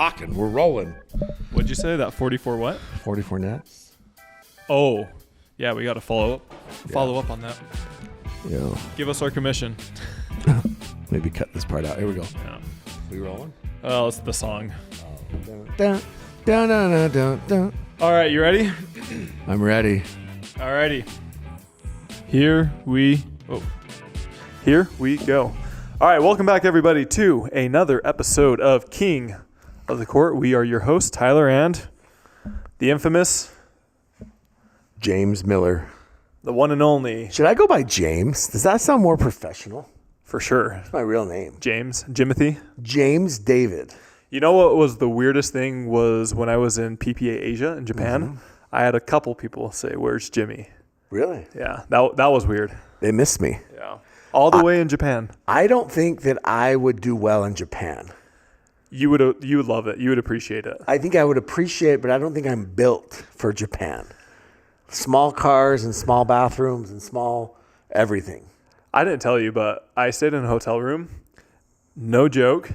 rocking. We're rolling. What'd you say? That 44 what? 44 nets. Oh, yeah, we got to follow up on that. Yeah. Give us our commission. Maybe cut this part out. Here we go. Yeah. We rolling? Oh, it's the song. Dun, dun, dun, dun, dun, dun. All right, you ready? I'm ready. All righty. Here we go. All right, welcome back, everybody, to another episode of King of the Court. We are your hosts, Tyler and the infamous, James Miller. the one and only, Should I go by James? Does that sound more professional? for sure, It's my real name. Jimothy. James David. You know what was the weirdest thing was when I was in PPA Asia in Japan, I had a couple people say, "Where's Jimmy?" Really? Yeah, that was weird. They miss me. Yeah. All the way in Japan. I don't think that I would do well in Japan. You would love it. You would appreciate it. I think I would appreciate it, but I don't think I'm built for Japan. Small cars and small bathrooms and small everything. I didn't tell you, but I stayed in a hotel room. No joke.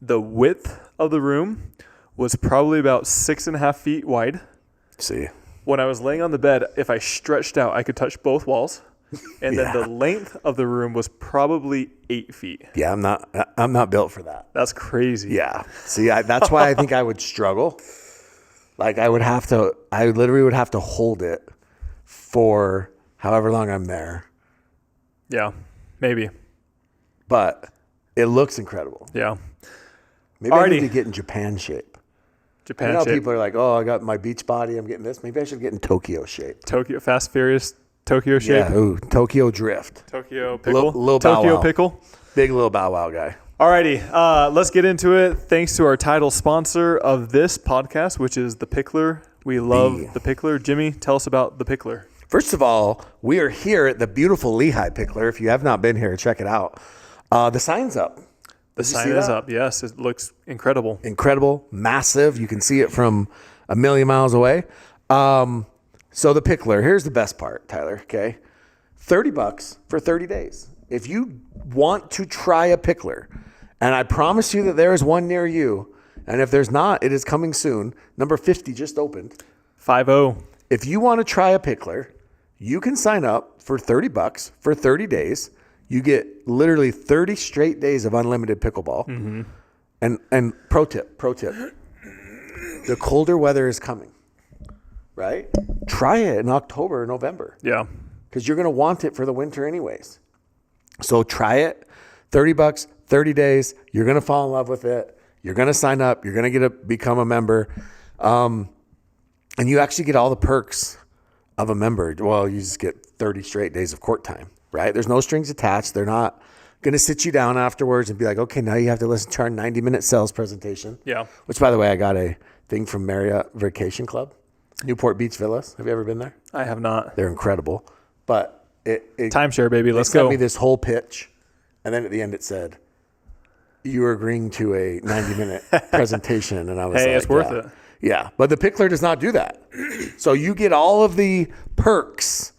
The width of the room was probably about 6.5 feet wide. See? When I was laying on the bed, if I stretched out, I could touch both walls. And Yeah. then the length of the room was probably 8 feet. Yeah, I'm not built for that. That's crazy. Yeah. See, that's why I think I would struggle. Like I literally would have to hold it for however long I'm there. Yeah, maybe. But it looks incredible. Yeah. Maybe I need Alrighty. to get in Japan shape. Japan You know, shape. people are like, "Oh, I got my beach body. I'm getting this." Maybe I should get in Tokyo shape. Tokyo, Fast Furious, Tokyo shape. Yeah, ooh, Tokyo drift. Tokyo pickle. Lil Bow Tokyo Wow. pickle. Big little Bow Wow guy. Alrighty, let's get into it. Thanks to our title sponsor of this podcast, which is the PICKLR. We love the PICKLR. Jimmy, tell us about the PICKLR. First of all, we are here at the beautiful Lehigh PICKLR. If you have not been here, check it out. The sign's up. The sign is up. Yes, it looks incredible. Incredible, massive. You can see it from a million miles away. So the PICKLR, here's the best part, Tyler, okay? $30 for 30 days. If you want to try a PICKLR, and I promise you that there is one near you, and if there's not, it is coming soon. Number 50 just opened. 5-0. If you want to try a PICKLR, you can sign up for $30 for 30 days. You get literally 30 straight days of unlimited pickleball. Mm-hmm. And pro tip, the colder weather is coming, right? Try it in October or November Yeah. because you're going to want it for the winter anyways. So try it, $30, 30 days. You're going to fall in love with it. You're going to sign up. You're going to become a member. And you actually get all the perks of a member. Well, you just get 30 straight days of court time, right? There's no strings attached. They're not going to sit you down afterwards and be like, okay, now you have to listen to our 90-minute sales presentation. Yeah. Which, by the way, I got a thing from Marriott Vacation Club, Newport Beach Villas. Have you ever been there? I have not. They're incredible. But it Timeshare, baby. Let's they sent go. me this whole pitch, and then at the end it said, you are agreeing to a 90-minute presentation. And I was like, it's worth yeah. it. Yeah, but the PICKLR does not do that. So you get all of the perks.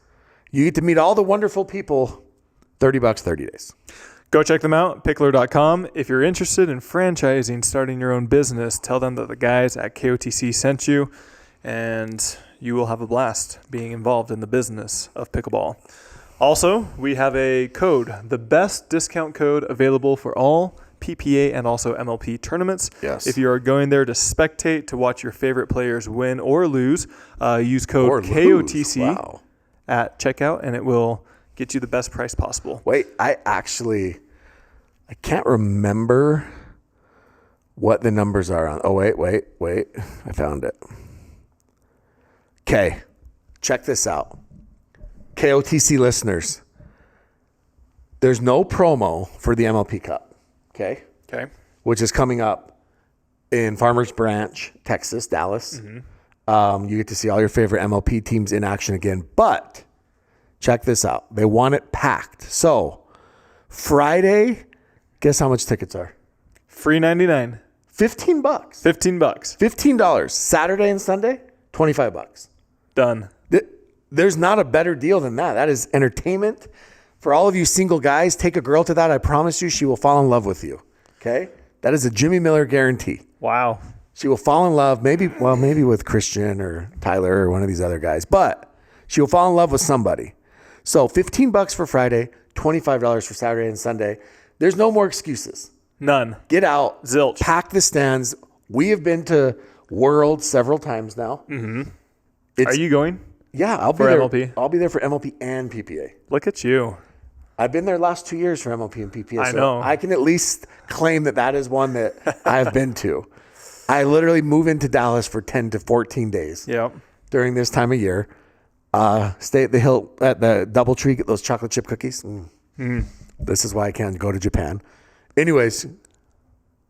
You get to meet all the wonderful people, $30, 30 days. Go check them out, PICKLR.com. If you're interested in franchising, starting your own business, tell them that the guys at KOTC sent you, and you will have a blast being involved in the business of pickleball. Also, we have a code, the best discount code available for all PPA and also MLP tournaments. Yes. If you are going there to spectate, to watch your favorite players win or lose, use code Or lose. KOTC Wow. at checkout, and it will get you the best price possible. Wait, I can't remember what the numbers are on. Oh, wait. I found it. Okay, check this out. KOTC listeners, there's no promo for the MLP Cup, okay? Okay. Which is coming up in Farmers Branch, Texas, Dallas. You get to see all your favorite MLP teams in action again. But check this out. They want it packed. So Friday, guess how much tickets are? Free 99. $15. $15. $15. Saturday and Sunday, $25. Done. There's not a better deal than that. That is entertainment. For all of you single guys, take a girl to that. I promise you she will fall in love with you. Okay? That is a Jimmy Miller guarantee. Wow. She will fall in love, maybe with Christian or Tyler or one of these other guys, but she will fall in love with somebody. So $15 for Friday, $25 for Saturday and Sunday. There's no more excuses. None. Get out. Zilch. Pack the stands. We have been to World several times now. Mm-hmm. Are you going? Yeah, I'll be for there. MLP? I'll be there for MLP and PPA. Look at you. I've been there last 2 years for MLP and PPA. I know. I can at least claim that is one that I've been to. I literally move into Dallas for 10 to 14 days. Yep. During this time of year. Stay at the DoubleTree, get those chocolate chip cookies. This is why I can't go to Japan. Anyways,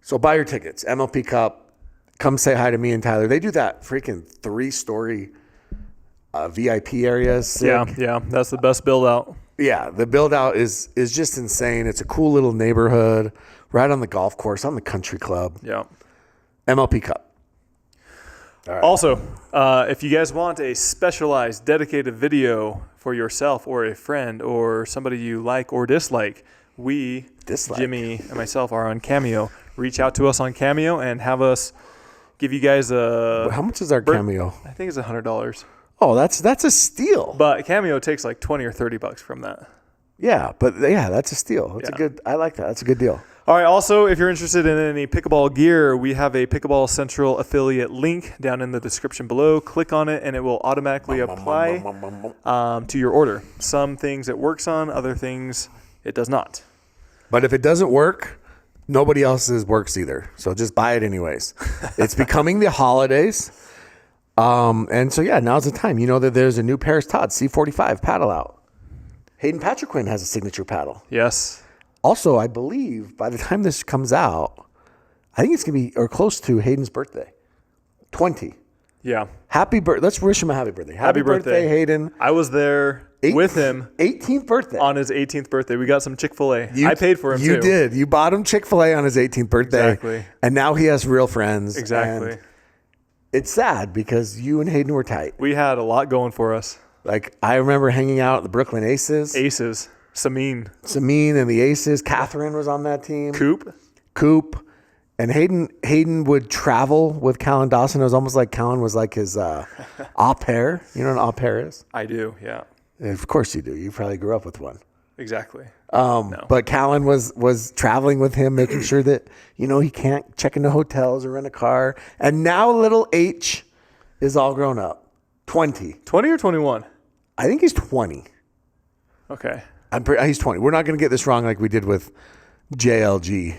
so buy your tickets. MLP Cup. Come say hi to me and Tyler. They do that freaking 3-story VIP area. Sick. Yeah. That's the best build out. Yeah, the build out is just insane. It's a cool little neighborhood right on the golf course, on the country club. Yeah. MLP Cup. All right. Also, if you guys want a specialized, dedicated video for yourself or a friend or somebody you like or dislike, Jimmy and myself, are on Cameo. Reach out to us on Cameo and have us give you guys how much is our Cameo? I think it's $100. Oh, that's a steal. But Cameo takes like $20 or $30 from that. Yeah, but that's a steal. That's a good. I like that. That's a good deal. All right. Also, if you're interested in any pickleball gear, we have a Pickleball Central affiliate link down in the description below. Click on it, and it will automatically apply to your order. Some things it works on, other things it does not. But if it doesn't work, nobody else's works either. So just buy it anyways. It's becoming the holidays. And so, now's the time. You know that there's a new Paris Todd C45 paddle out. Hayden Patriquin has a signature paddle. Yes. Also, I believe by the time this comes out, I think it's going to be or close to Hayden's birthday. 20. Yeah. Happy birthday. Let's wish him a happy birthday. Happy birthday, Hayden. I was there with him. 18th birthday. On his 18th birthday. We got some Chick-fil-A. I paid for him, too. You did. You bought him Chick-fil-A on his 18th birthday. Exactly. And now he has real friends. Exactly. And it's sad because you and Hayden were tight. We had a lot going for us. Like, I remember hanging out at the Brooklyn Aces. Sameen and the Aces. Catherine was on that team. Coop. And Hayden would travel with Callan Dawson. It was almost like Callan was like his au pair. You know what an au pair is? I do, yeah. Of course you do. You probably grew up with one. Exactly. No. But Callan was traveling with him, making sure that, he can't check into hotels or rent a car. And now little H is all grown up. 20. 20 or 21? I think he's 20. Okay. He's 20. We're not going to get this wrong like we did with JLG.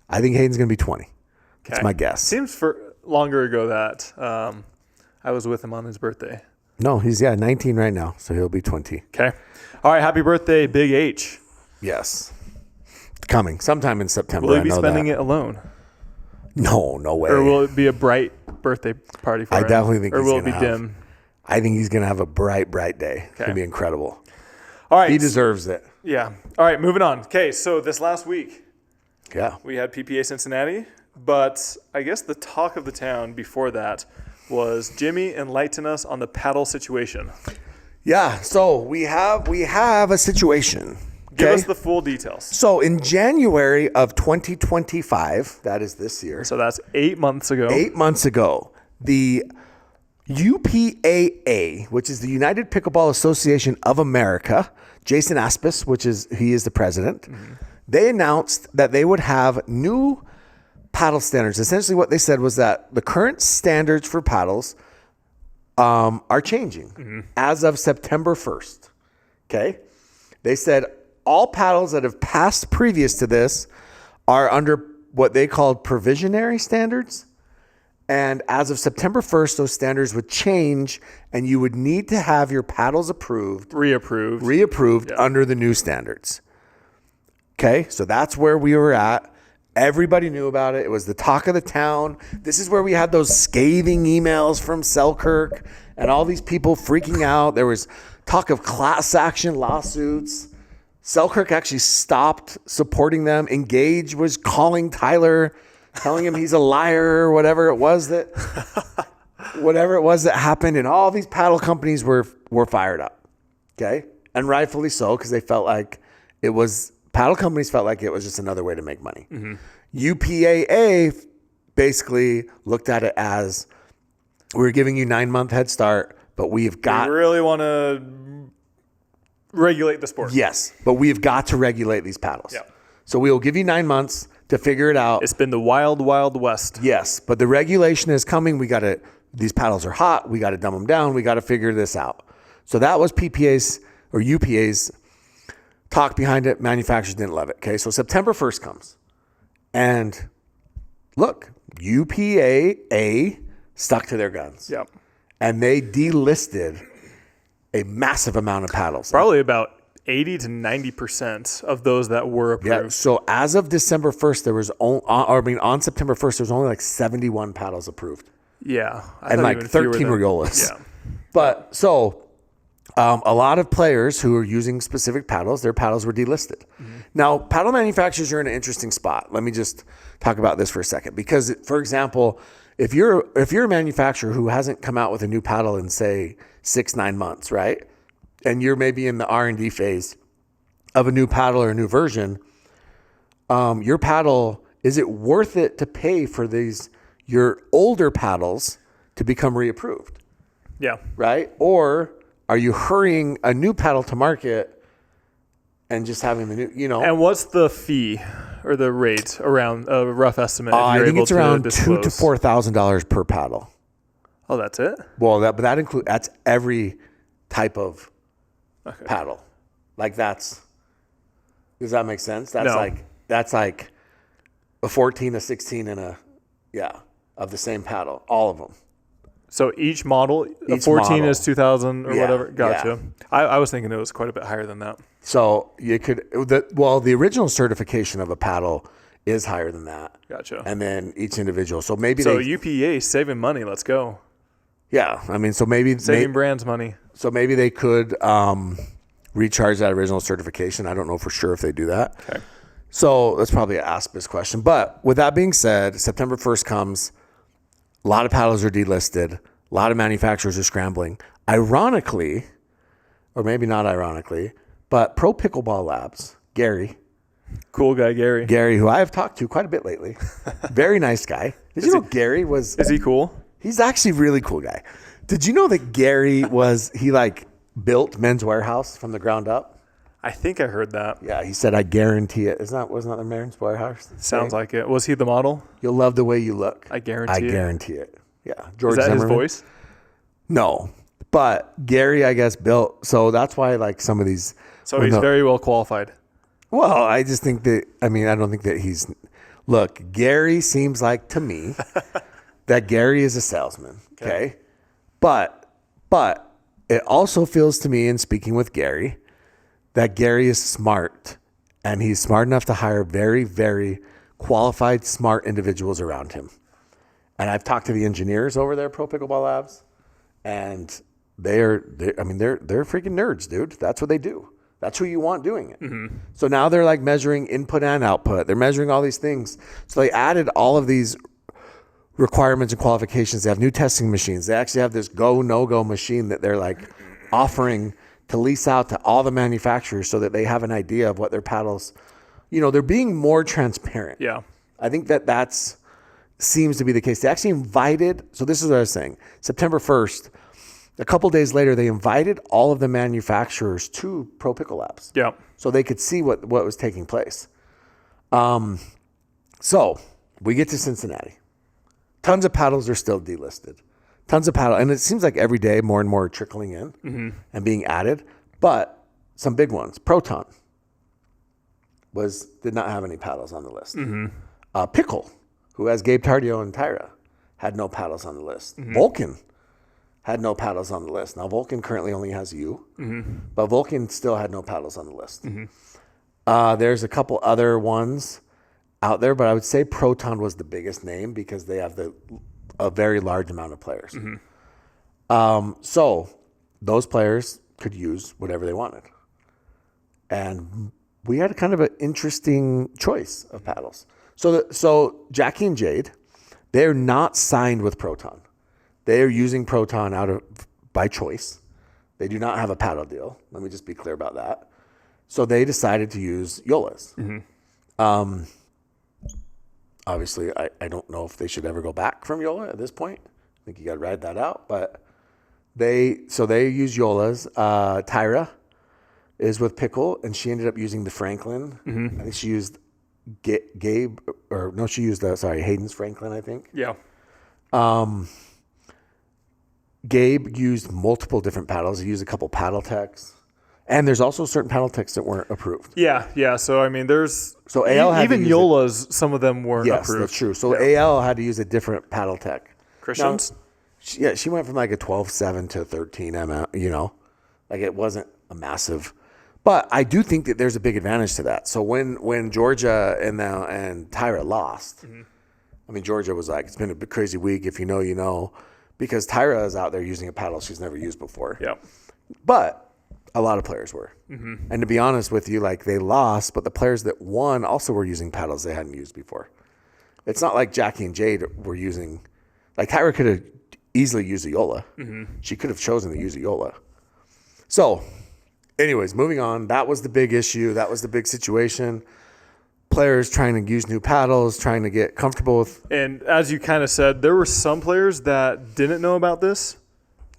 I think Hayden's going to be 20. That's my guess. Seems for longer ago that I was with him on his birthday. No, he's 19 right now, so he'll be 20. Okay. All right, happy birthday, Big H. Yes. Coming sometime in September. Will he be spending it alone? No way. Or will it be a bright birthday party for him? I definitely think or will it be dim? I think he's going to have a bright day. It's going to be incredible. All right. He deserves it. Yeah. All right, moving on. Okay, so this last week, we had PPA Cincinnati, but I guess the talk of the town before that was Jimmy enlighten us on the paddle situation. Yeah, so we have a situation. Give us the full details. So in January of 2025, that is this year. So that's 8 months ago. 8 months ago, the UPAA, which is the United Pickleball Association of America, Jason Aspis, he is the president, they announced that they would have new paddle standards. Essentially what they said was that the current standards for paddles are changing as of September 1st. Okay? They said all paddles that have passed previous to this are under what they called provisionary standards. And as of September 1st, those standards would change and you would need to have your paddles reapproved under the new standards. Okay, so that's where we were at. Everybody knew about it. It was the talk of the town. This is where we had those scathing emails from Selkirk and all these people freaking out. There was talk of class action lawsuits. Selkirk actually stopped supporting them. Engage was calling Tyler, telling him he's a liar or whatever it was that happened. And all these paddle companies were fired up. Okay, and rightfully so, because they felt like paddle companies felt like it was just another way to make money. UPAA basically looked at it as we're giving you 9-month head start, but we've got... We really want to regulate the sport. Yes, but we've got to regulate these paddles. Yeah. So we will give you 9 months to figure it out. It's been the wild, wild west. Yes, but the regulation is coming. These paddles are hot. We got to dumb them down. We got to figure this out. So that was PPA's or UPA's talk behind it. Manufacturers didn't love it. Okay, so September 1st comes. And look, UPA stuck to their guns. Yep. And they delisted a massive amount of paddles. Probably about 80 to 90% of those that were approved. Yeah. So as of December 1st, there was on September 1st, there was only like 71 paddles approved. Yeah. And like 13 Riolas. Yeah. But so a lot of players who are using specific paddles, their paddles were delisted. Mm-hmm. Now, paddle manufacturers are in an interesting spot. Let me just talk about this for a second. Because, for example, if you're a manufacturer who hasn't come out with a new paddle in, say, 6-9 months, right? And you're maybe in the R&D phase of a new paddle or a new version, your paddle, is it worth it to pay for your older paddles to become reapproved? Yeah. Right? Or are you hurrying a new paddle to market and just having the new, And what's the fee or the rate around a rough estimate? I think it's around $2,000 to $4,000 per paddle. Oh, that's it? Well, that's every type of paddle. Like does that make sense? That's like a 14, a 16, and of the same paddle, all of them. So each model, a 14 is 2,000 or whatever. Gotcha. Yeah. I was thinking it was quite a bit higher than that. So the original certification of a paddle is higher than that. Gotcha. And then each individual. So maybe UPA saving money. Let's go. Yeah. I mean, so maybe saving brands money. So maybe they could recharge that original certification. I don't know for sure if they do that. Okay. So that's probably an Aspis question. But with that being said, September 1st comes. A lot of paddles are delisted. A lot of manufacturers are scrambling. Ironically, or maybe not ironically, but Pro Pickleball Labs, Gary. Cool guy, Gary. Gary, who I have talked to quite a bit lately. Very nice guy. Did you know Gary was... Is he cool? He's actually a really cool guy. Did you know that Gary built Men's Warehouse from the ground up? I think I heard that. Yeah, he said, I guarantee it. Wasn't that the Men's Warehouse? Sounds like it. Was he the model? You'll love the way you look. I guarantee it. Yeah. George Is that Zimmerman. his voice? No. But Gary, I guess, built. So that's why some of these. So he's very well qualified. Well, I just think that, I don't think that he's. Look, Gary seems like to me that Gary is a salesman. Okay. But it also feels to me, in speaking with Gary, that Gary is smart, and he's smart enough to hire very, very qualified, smart individuals around him. And I've talked to the engineers over there at Pro Pickleball Labs, and they're freaking nerds, dude. That's what they do. That's who you want doing it. Mm-hmm. So now they're measuring input and output. They're measuring all these things. So they added all of these requirements and qualifications. They have new testing machines. They actually have this go, no-go machine that they're offering to lease out to all the manufacturers so that they have an idea of what their paddles, they're being more transparent. Yeah. I think that's seems to be the case. They actually invited, so this is what I was saying, September 1st, a couple days later, they invited all of the manufacturers to Pro Pickle Labs. Yeah. So they could see what was taking place. So we get to Cincinnati. Tons of paddles are still delisted. Tons of paddle. And it seems like every day more and more are trickling in and being added. But some big ones. Proton did not have any paddles on the list. Mm-hmm. Pickle, who has Gabe Tardio and Tyra, had no paddles on the list. Mm-hmm. Vulcan had no paddles on the list. Now, Vulcan currently only has you, but Vulcan still had no paddles on the list. Mm-hmm. There's a couple other ones out there, but I would say Proton was the biggest name because they have a very large amount of players. Mm-hmm. So those players could use whatever they wanted. And we had kind of an interesting choice of paddles. So Jackie and Jade, they're not signed with Proton. They are using Proton by choice. They do not have a paddle deal. Let me just be clear about that. So they decided to use Yolas. Mm-hmm. Obviously, I don't know if they should ever go back from Yola at this point. I think you got to ride that out. But they use Yola's. Tyra is with Pickle, and she ended up using the Franklin. Mm-hmm. I think she used Gabe, or no, she used Hayden's Franklin, I think. Yeah. Gabe used multiple different paddles. He used a couple paddle techs. And there's also certain paddle techs that weren't approved. Yeah. So, I mean, there's... So AL had even to use Yola's, some of them weren't yes, approved. That's true. So AL had to use a different paddle tech. Christians? Now, she went from like a 12.7 to 13 mm, Like it wasn't a massive... But I do think that there's a big advantage to that. So when Georgia and Tyra lost, I mean, Georgia was like, it's been a crazy week. If you know, you know. Because Tyra is out there using a paddle she's never used before. Yeah. But a lot of players were. Mm-hmm. And to be honest with you, like they lost, but the players that won also were using paddles they hadn't used before. It's not like Jackie and Jade were using, like Tyra could have easily used a Yola. Mm-hmm. She could have chosen to use a Yola. So anyways, moving on. That was the big issue. That was the big situation. Players trying to use new paddles, trying to get comfortable with. And as you kind of said, there were some players that didn't know about this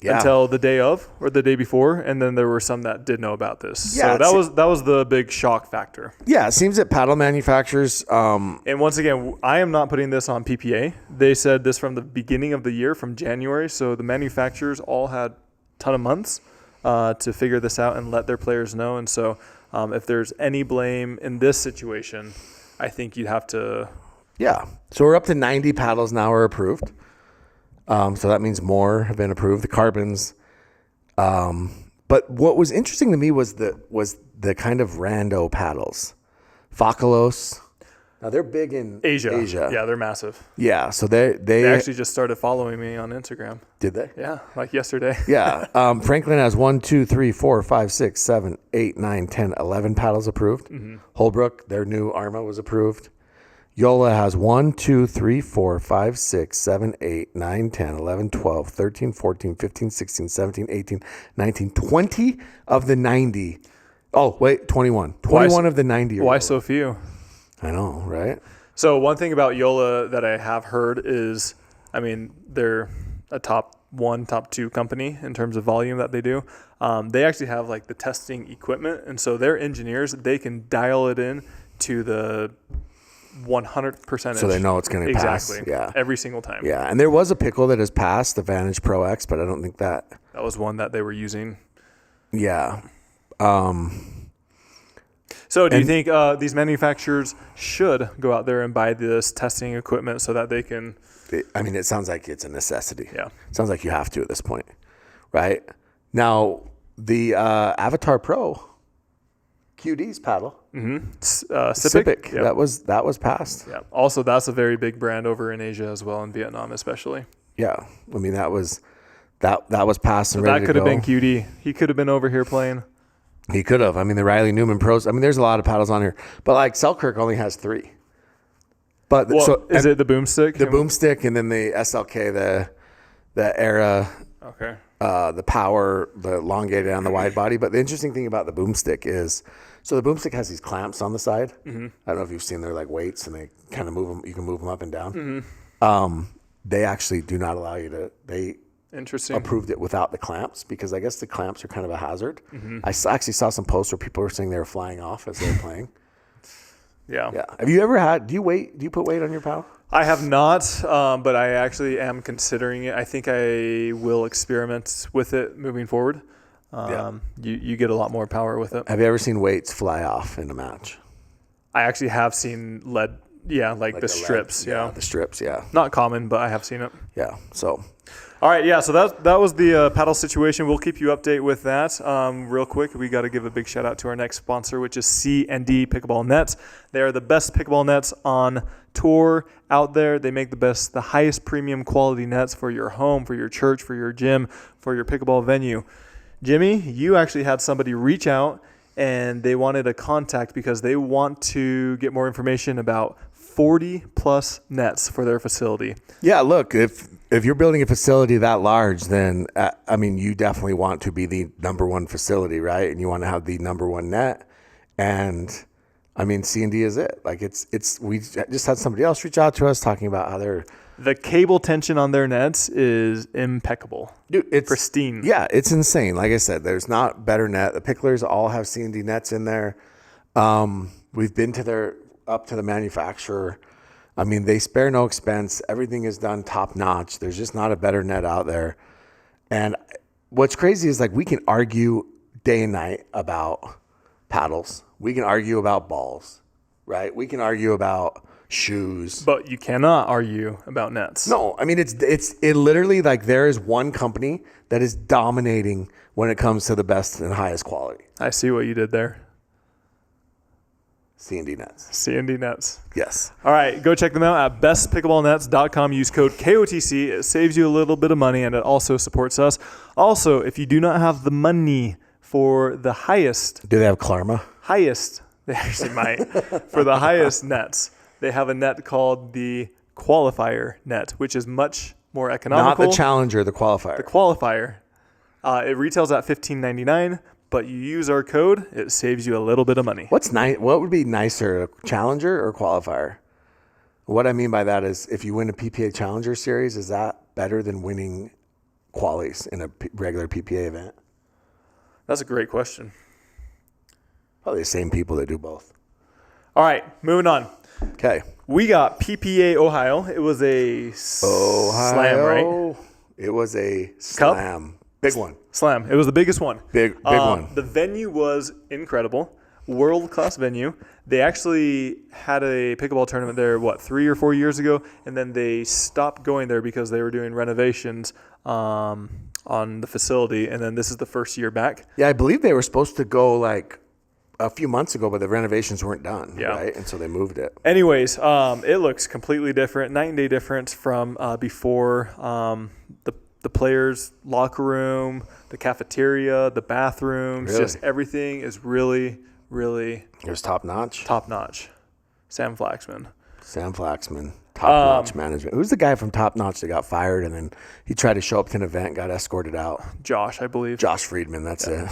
until the day of or the day before, and then there were some that did know about this. Yeah, so that was the big shock factor. Yeah, it seems that paddle manufacturers. And once again, I am not putting this on PPA. They said this from the beginning of the year, from January. So the manufacturers all had a ton of months to figure this out and let their players know. And so if there's any blame in this situation, I think you'd have to. Yeah. So we're up to 90 paddles now are approved. So that means more have been approved. The carbons. But what was interesting to me was the kind of rando paddles. Fakalos. Now they're big in Asia. Yeah, they're massive. Yeah. So they actually just started following me on Instagram. Did they? Yeah, like yesterday. Yeah. Franklin has 1, 2, 3, 4, 5, 6, 7, 8, 9, 10, 11 paddles approved. Mm-hmm. Holbrook, their new Arma was approved. Yola has 1, 2, 3, 4, 5, 6, 7, 8, 9, 10, 11, 12, 13, 14, 15, 16, 17, 18, 19, 20 of the 90. Oh, wait, 21. 21 of the 90. Why so few? I know, right? So one thing about Yola that I have heard is, I mean, they're a top 2 company in terms of volume that they do. They actually have like the testing equipment. And so their engineers, they can dial it in to the 100%. So they know it's going to pass. Exactly. Yeah. Every single time. Yeah. And there was a pickle that has passed, the Vantage Pro X, but I don't think that was one that they were using. Yeah. So do you think these manufacturers should go out there and buy this testing equipment so that they can? I mean, it sounds like it's a necessity. Yeah. It sounds like you have to at this point, right? Now, the Avatar Pro QD's paddle. Mm-hmm. Cipic. Yep. That was passed. Yeah. Also, that's a very big brand over in Asia as well, in Vietnam especially. Yeah. I mean, that was passed so and ready to go. That could have been QD. He could have been over here playing. He could have. I mean, the Riley Newman Pros. I mean, there's a lot of paddles on here, but like Selkirk only has 3. But is it the boomstick? The boomstick, and then the SLK, the Era. Okay. The power, the elongated on the wide body. But the interesting thing about the boomstick is, so the boomstick has these clamps on the side. Mm-hmm. I don't know if you've seen, they're like weights, and they kind of move them. You can move them up and down. Mm-hmm. They actually do not allow you to. They Interesting. Approved it without the clamps because I guess the clamps are kind of a hazard. Mm-hmm. I actually saw some posts where people were saying they were flying off as they were playing. Yeah. Have you ever had? Do you put weight on your paddle? I have not, but I actually am considering it. I think I will experiment with it moving forward. You get a lot more power with it. Have you ever seen weights fly off in a match? I actually have seen lead. Yeah, like the strips. Yeah, the strips. Yeah. Not common, but I have seen it. Yeah. So. All right, yeah, so that was the paddle situation. We'll keep you updated with that. Real quick, we got to give a big shout out to our next sponsor, which is C&D Pickleball Nets. They are the best pickleball nets on tour out there. They make the highest premium quality nets for your home, for your church, for your gym, for your pickleball venue. Jimmy, you actually had somebody reach out, and they wanted a contact because they want to get more information about 40-plus nets for their facility. Yeah, look, if you're building a facility that large, then, I mean, you definitely want to be the number one facility, right? And you want to have the number one net. And I mean, C&D is it. Like we just had somebody else reach out to us talking about how they're. The cable tension on their nets is impeccable. Dude, it's pristine. Yeah, it's insane. Like I said, there's not better net. The Picklers all have C&D nets in there. We've been up to the manufacturer. I mean, they spare no expense. Everything is done top notch. There's just not a better net out there. And what's crazy is like we can argue day and night about paddles. We can argue about balls, right? We can argue about shoes. But you cannot argue about nets. No, I mean, it literally like there is one company that is dominating when it comes to the best and highest quality. I see what you did there. C&D Nets. C&D Nets. Yes. All right, go check them out at bestpickleballnets.com. Use code KOTC. It saves you a little bit of money, and it also supports us. Also, if you do not have the money for the highest. Do they have Klarma? Highest. They actually might. For the highest nets, they have a net called the Qualifier net, which is much more economical. Not the Challenger, the Qualifier. The Qualifier. It retails at $15.99. But you use our code, it saves you a little bit of money. What would be nicer, a Challenger or Qualifier? What I mean by that is if you win a PPA Challenger series, is that better than winning qualies in a regular PPA event? That's a great question. Probably the same people that do both. All right, moving on. Okay. We got PPA Ohio. It was a slam, right? It was a slam. Cup? Big one. Slam. It was the biggest one. Big one. The venue was incredible. World-class venue. They actually had a pickleball tournament there, 3 or 4 years ago, and then they stopped going there because they were doing renovations on the facility, and then this is the first year back. Yeah, I believe they were supposed to go like a few months ago, but the renovations weren't done, right? And so they moved it. Anyways, it looks completely different, night and day difference from before. The players' locker room, the cafeteria, the bathrooms, just everything is really, really... It was top-notch? Top-notch. Sam Flaxman. Top-notch management. Who's the guy from Top Notch that got fired and then he tried to show up to an event and got escorted out? Josh, I believe. Josh Friedman, that's it.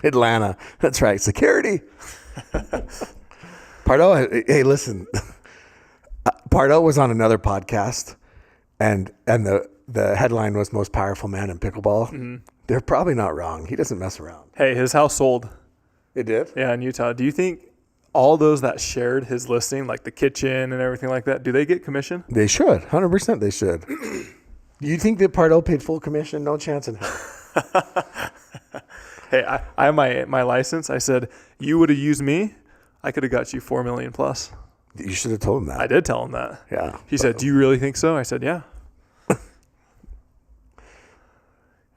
Atlanta. That's right. Security. Pardo, hey, listen. Pardo was on another podcast and the headline was most powerful man in pickleball. Mm-hmm. They're probably not wrong. He doesn't mess around. Hey, his house sold. It did? Yeah, in Utah. Do you think all those that shared his listing, like the kitchen and everything like that, do they get commission? They should. 100% they should. You think that Pardo paid full commission? No chance in hell. Hey, I have my license. I said, you would have used me, I could have got you $4 million plus. You should have told him that. I did tell him that. Yeah. He said, do you really think so? I said, yeah.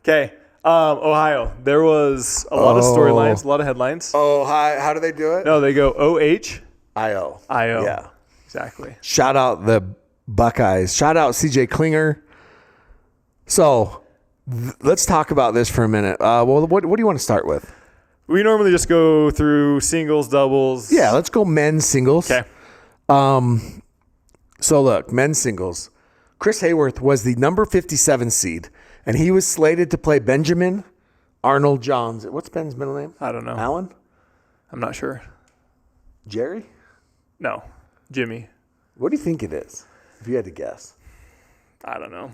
Okay, Ohio. There was a lot of storylines, a lot of headlines. Oh, hi. How do they do it? No, they go OH. IO. Yeah. Exactly. Shout out the Buckeyes. Shout out CJ Klinger. So let's talk about this for a minute. Well, what do you want to start with? We normally just go through singles, doubles. Yeah, let's go men's singles. Okay. So look, men's singles. Chris Hayworth was the number 57 seed. And he was slated to play Benjamin Arnold Johns. What's Ben's middle name? I don't know. Alan? I'm not sure. Jerry? No. Jimmy. What do you think it is, if you had to guess? I don't know.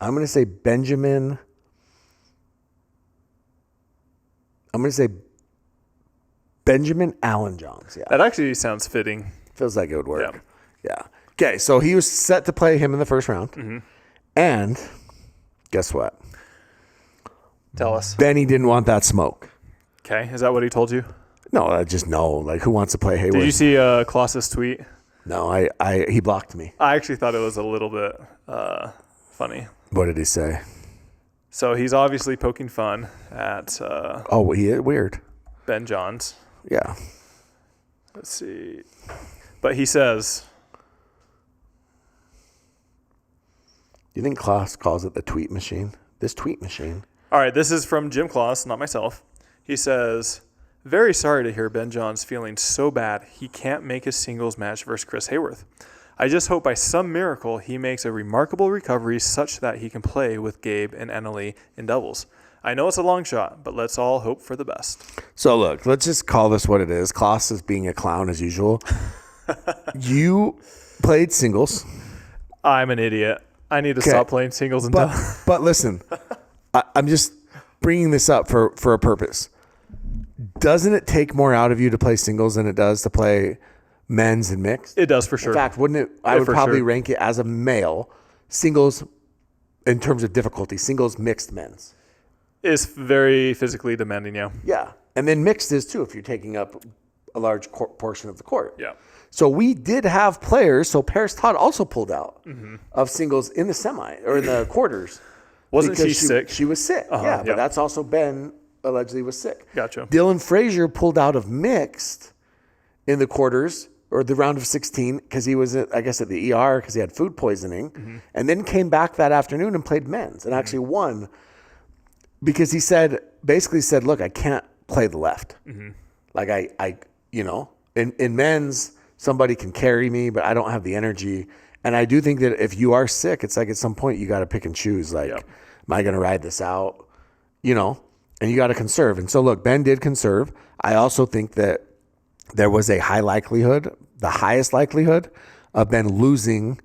I'm going to say Benjamin. I'm going to say Benjamin Allen Johns. Yeah. That actually sounds fitting. Feels like it would work. Yeah. Okay, so he was set to play him in the first round. Mm-hmm. And... guess what? Tell us. Benny didn't want that smoke. Okay. Is that what he told you? No, I just know. Like, who wants to play Hayward? Did you see Klaus's tweet? No, he blocked me. I actually thought it was a little bit funny. What did he say? So he's obviously poking fun at... weird. Ben Johns. Yeah. Let's see. But he says... Do you think Klaus calls it the tweet machine? This tweet machine. All right, this is from Jim Klaus, not myself. He says, very sorry to hear Ben Johns feeling so bad he can't make his singles match versus Chris Hayworth. I just hope by some miracle he makes a remarkable recovery such that he can play with Gabe and Annalie in doubles. I know it's a long shot, but let's all hope for the best. So look, let's just call this what it is. Klaus is being a clown as usual. You played singles. I'm an idiot. I need to stop playing singles until. But listen, I'm just bringing this up for a purpose. Doesn't it take more out of you to play singles than it does to play men's and mixed? It does for sure. In fact, wouldn't it? I would probably rank it as a male singles in terms of difficulty. Singles, mixed, men's. It's very physically demanding, yeah. Yeah. And then mixed is too if you're taking up a large portion of the court. Yeah. So we did have players. So Paris Todd also pulled out of singles in the semi or in the quarters. Wasn't she sick? She was sick. Yeah, but that's also Ben allegedly was sick. Gotcha. Dylan Frazier pulled out of mixed in the quarters or the round of 16 because he was, I guess, at the ER because he had food poisoning, and then came back that afternoon and played men's and actually won because he basically said, look, I can't play the left. Like I in men's, somebody can carry me, but I don't have the energy. And I do think that if you are sick, it's like at some point you got to pick and choose. Like, am I going to ride this out? And you got to conserve. And so, look, Ben did conserve. I also think that there was a high likelihood, the highest likelihood of Ben losing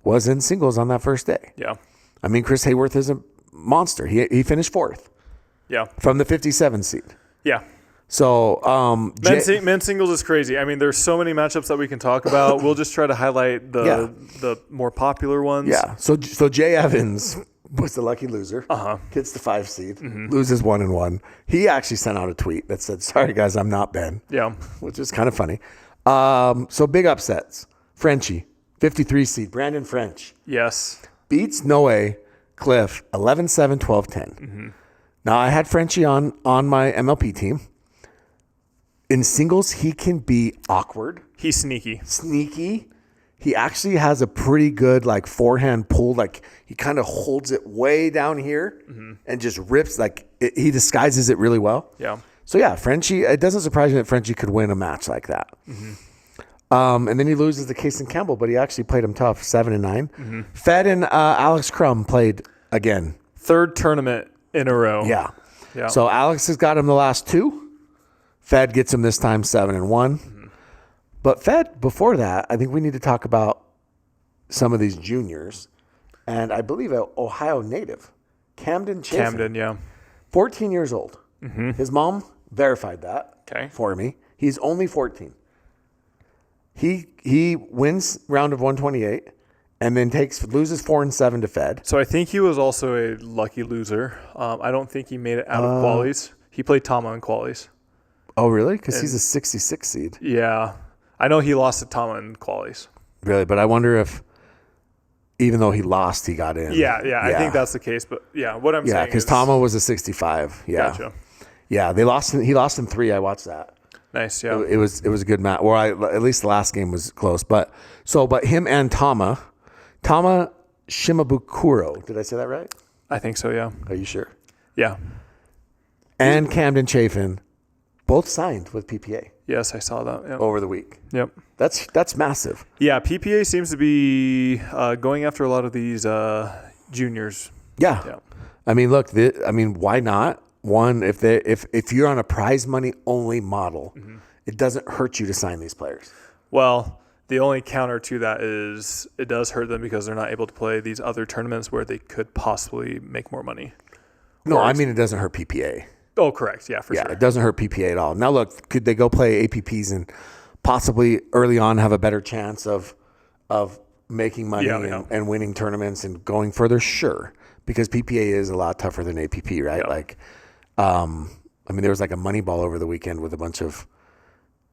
was in singles on that first day. Yeah. I mean, Chris Hayworth is a monster. He finished fourth. Yeah. From the 57 seed. Yeah. So men's singles is crazy. I mean, there's so many matchups that we can talk about. We'll just try to highlight the more popular ones. Yeah. So Jay Evans was the lucky loser. Gets the 5 seed. Loses 1-1. He actually sent out a tweet that said, "Sorry guys, I'm not Ben." Yeah. Which is kind of funny. So big upsets. Frenchie, 53 seed. Brandon French. Yes. Beats Noe Cliff 11-7, 12-10. Now I had Frenchie on my MLP team. In singles, he can be awkward. He's sneaky. He actually has a pretty good forehand pull. Like he kind of holds it way down here and just rips. He disguises it really well. Yeah. So yeah, Frenchie. It doesn't surprise me that Frenchie could win a match like that. And then he loses to Casey Campbell, but he actually played him tough, 7-9. Fed and Alex Crum played again. Third tournament in a row. Yeah. So Alex has got him the last 2. Fed gets him this time 7-1. But Fed, before that, I think we need to talk about some of these juniors. And I believe an Ohio native, Camden Chafin. Camden, yeah. 14 years old. His mom verified that for me. He's only 14. He wins round of 128 and then loses 4-7 to Fed. So I think he was also a lucky loser. I don't think he made it out of qualies. He played Tama in qualies. Oh, really? Because he's a 66 seed. Yeah. I know he lost to Tama in qualies. Really? But I wonder if, even though he lost, he got in. Yeah. I think that's the case. But yeah, what I'm saying is. Yeah, because Tama was a 65. Yeah. Gotcha. Yeah, he lost in 3. I watched that. Nice, yeah. It was a good match. Or at least the last game was close. But him and Tama Shimabukuro. Did I say that right? I think so, yeah. Are you sure? Yeah. And Camden Chafin. Both signed with PPA. Yes, I saw that. Yep. Over the week. Yep. That's massive. Yeah, PPA seems to be going after a lot of these juniors. Yeah. I mean, look. Why not? One, if you're on a prize money only model, it doesn't hurt you to sign these players. Well, the only counter to that is it does hurt them because they're not able to play these other tournaments where they could possibly make more money. No, I mean it doesn't hurt PPA. Oh, correct. Yeah, for sure. Yeah, it doesn't hurt PPA at all. Now, look, could they go play APPs and possibly early on have a better chance of making money and winning tournaments and going further? Sure, because PPA is a lot tougher than APP, right? Yeah. There was a money ball over the weekend with a bunch of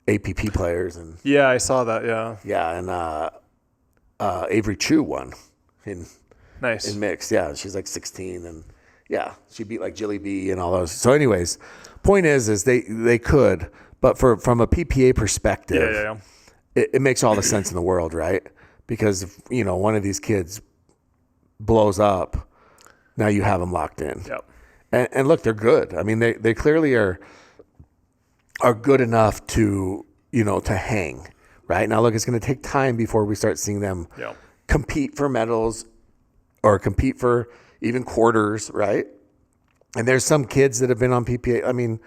APP players. And yeah, I saw that, yeah. Yeah, and Avery Chu won in mixed. Yeah, she's 16 and... Yeah, she beat Jilly B and all those. So, anyways, point is they could, but from a PPA perspective, it makes all the sense in the world, right? Because if one of these kids blows up, now you have them locked in. Yep. And look, they're good. I mean, they clearly are good enough to to hang. Right now, look, it's going to take time before we start seeing them compete for medals or compete for even quarters, right? And there's some kids that have been on PPA. I mean,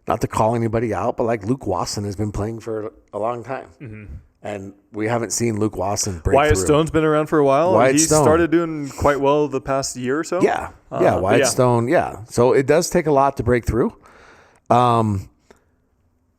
not to call anybody out, but like Luke Wasson has been playing for a long time. Mm-hmm. And we haven't seen Luke Wasson break Wyatt through. Stone's been around for a while. Wyatt He Stone started doing quite well the past year or so. Yeah. Wyatt Stone. Yeah. So it does take a lot to break through.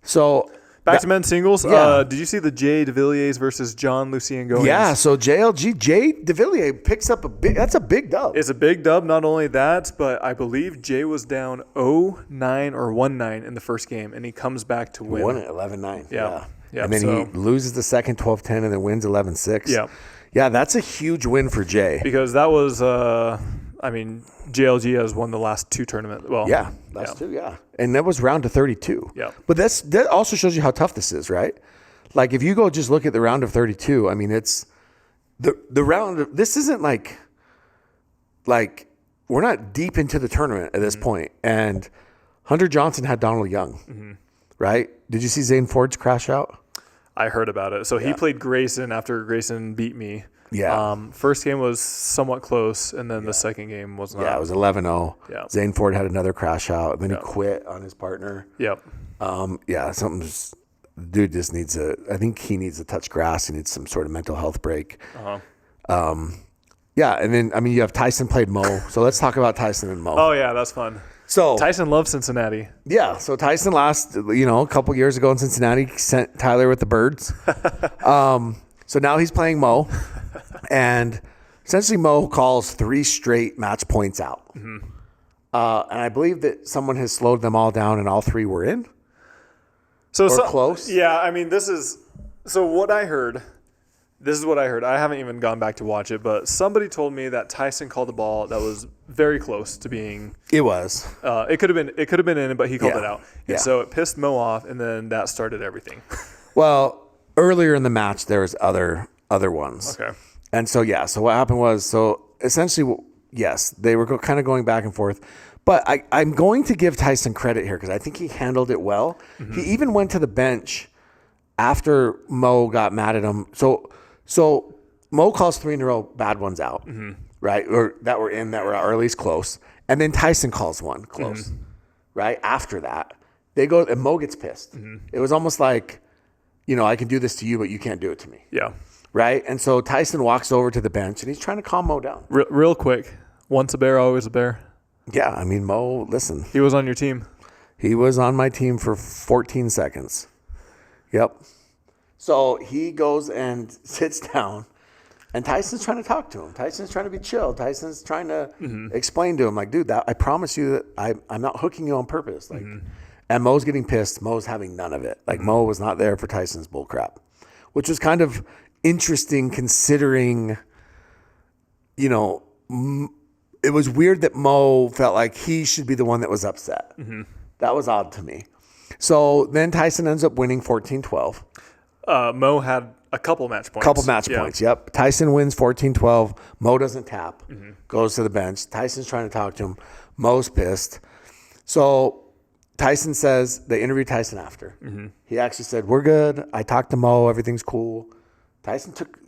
So back to men's singles. Yeah. Did you see the Jay DeVilliers versus John Lucien Goins? Yeah. So Jay DeVilliers picks up that's a big dub. It's a big dub. Not only that, but I believe Jay was down 0-9 or 1-9 in the first game, and he comes back to win. Won it 11-9. Yeah. And then he loses the second 12-10 and then wins 11-6. Yeah. Yeah, that's a huge win for Jay. Because that was, JLG has won the last two tournaments. Well, last two, yeah. And that was round to 32. Yeah. But that also shows you how tough this is, right? Like if you go just look at the round of 32, I mean, it's the round of, this isn't like we're not deep into the tournament at this point. And Hunter Johnson had Donald Young, right? Did you see Zane Ford's crash out? I heard about it. So he played Grayson after Grayson beat me. Yeah. First game was somewhat close, and then the second game was not. Yeah, it was 11-0. Yeah. Zane Ford had another crash out. Then he quit on his partner. Yep. Dude just needs I think he needs to touch grass. He needs some sort of mental health break. And then, I mean, you have Tyson played Mo. So let's talk about Tyson and Mo. Oh, yeah, that's fun. So Tyson loves Cincinnati. Yeah, so Tyson a couple years ago in Cincinnati sent Tyler with the birds. So now he's playing Mo, and essentially Mo calls 3 straight match points out. And I believe that someone has slowed them all down, and all 3 were in. So close. Yeah, I mean, this is what I heard. This is what I heard. I haven't even gone back to watch it, but somebody told me that Tyson called the ball that was very close to being. It was. It could have been in, but he called it out, and Yeah. so it pissed Mo off, and then that started everything. Well, earlier in the match, there was other ones. Okay. And so so what happened was, essentially, yes, they were kind of going back and forth. But I'm going to give Tyson credit here because I think he handled it well. He even went to the bench after Mo got mad at him. So Mo calls 3 in a row bad ones out, right? Or that were in, that were out, or at least close. And then Tyson calls one close, right? After that, they go, and Mo gets pissed. It was almost like, I can do this to you, but you can't do it to me. Yeah. Right? And so Tyson walks over to the bench, and he's trying to calm Mo down. Real quick, once a bear, always a bear. Yeah, I mean, Mo, listen. He was on your team. He was on my team for 14 seconds. Yep. So he goes and sits down, and Tyson's trying to talk to him. Tyson's trying to be chill. Tyson's trying to explain to him, like, dude, I promise you that I'm not hooking you on purpose. Like, and Mo's getting pissed. Mo's having none of it. Like, Mo was not there for Tyson's bullcrap, which was kind of interesting considering, it was weird that Mo felt like he should be the one that was upset. That was odd to me. So then Tyson ends up winning 14-12. Mo had a couple match points. Points, yep. Tyson wins 14-12. Mo doesn't tap, goes to the bench. Tyson's trying to talk to him. Mo's pissed. So Tyson says, they interviewed Tyson after. He actually said, we're good. I talked to Mo. Everything's cool.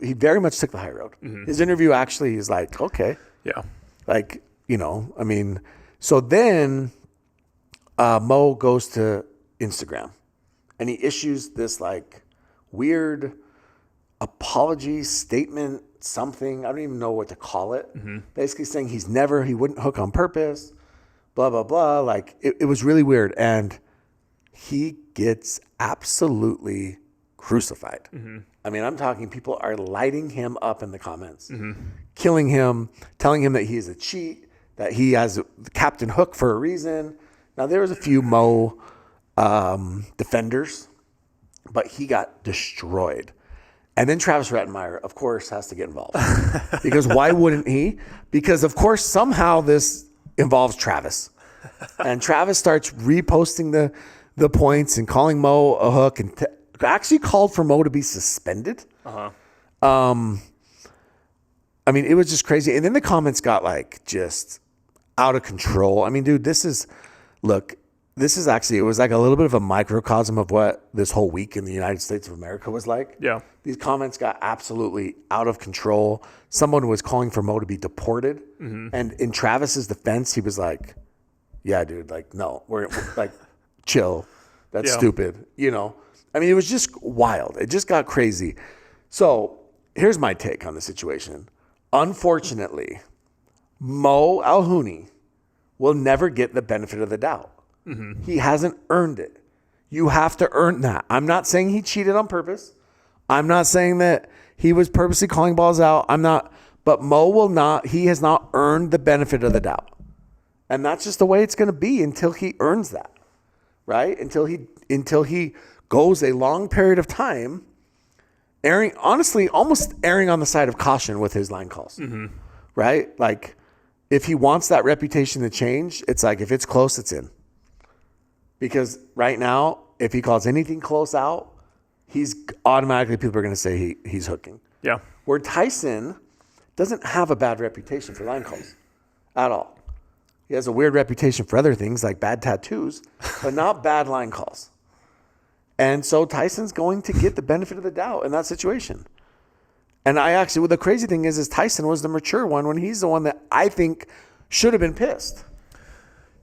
He very much took the high road. His interview actually is like, okay. Yeah. Like, so then Mo goes to Instagram and he issues this like weird apology statement, something. I don't even know what to call it. Basically saying he wouldn't hook on purpose, blah, blah, blah. Like it was really weird. And he gets absolutely crucified. I mean, I'm talking people are lighting him up in the comments, killing him, telling him that he is a cheat, that he has Captain Hook for a reason. Now, there was a few Mo defenders, but he got destroyed. And then Travis Rettenmeyer, of course, has to get involved. Because why wouldn't he? Because, of course, somehow this involves Travis. And Travis starts reposting the points and calling Mo a hook and actually called for Mo to be suspended. I mean, it was just crazy. And then the comments got like just out of control. I mean, dude, this is actually, it was like a little bit of a microcosm of what this whole week in the United States of America was like. Yeah. These comments got absolutely out of control. Someone was calling for Mo to be deported. And in Travis's defense, he was like, yeah, dude, like, no, we're like, chill. That's Yeah. stupid. You know, I mean, it was just wild. It just got crazy. So here's my take on the situation. Unfortunately, Mo Alhouni will never get the benefit of the doubt. He hasn't earned it. You have to earn that. I'm not saying he cheated on purpose. I'm not saying that he was purposely calling balls out. But Mo will not, he has not earned the benefit of the doubt. And that's just the way it's going to be until he earns that, right? Until he goes a long period of time almost erring on the side of caution with his line calls, right? Like, if he wants that reputation to change, it's like, if it's close, it's in. Because right now, if he calls anything close out, he's automatically, people are going to say he's hooking. Yeah. Where Tyson doesn't have a bad reputation for line calls at all. He has a weird reputation for other things like bad tattoos, but not bad line calls. And so Tyson's going to get the benefit of the doubt in that situation. And the crazy thing is Tyson was the mature one when he's the one that I think should have been pissed.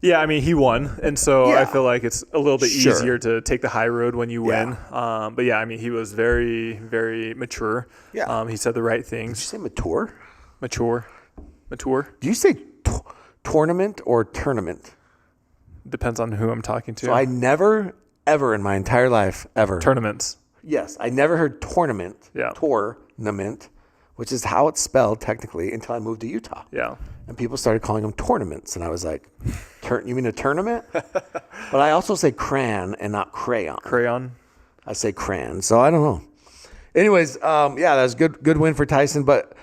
Yeah, I mean, he won, and so Yeah. I feel like it's a little bit Sure. easier to take the high road when you win. Yeah. But yeah, I mean, he was very, very mature. Yeah. He said the right Did you things. say mature? Mature. Do you say tournament or tournament? Depends on who I'm talking to. So I never, ever in my entire life, ever. Tournaments. Yes, I never heard tournament, Yeah. tournament, which is how it's spelled technically until I moved to Utah. Yeah. And people started calling them tournaments. And I was like, you mean a tournament? But I also say crayon and not crayon. Crayon. I say crayon. So I don't know. Anyways, yeah, that was good win for Tyson. But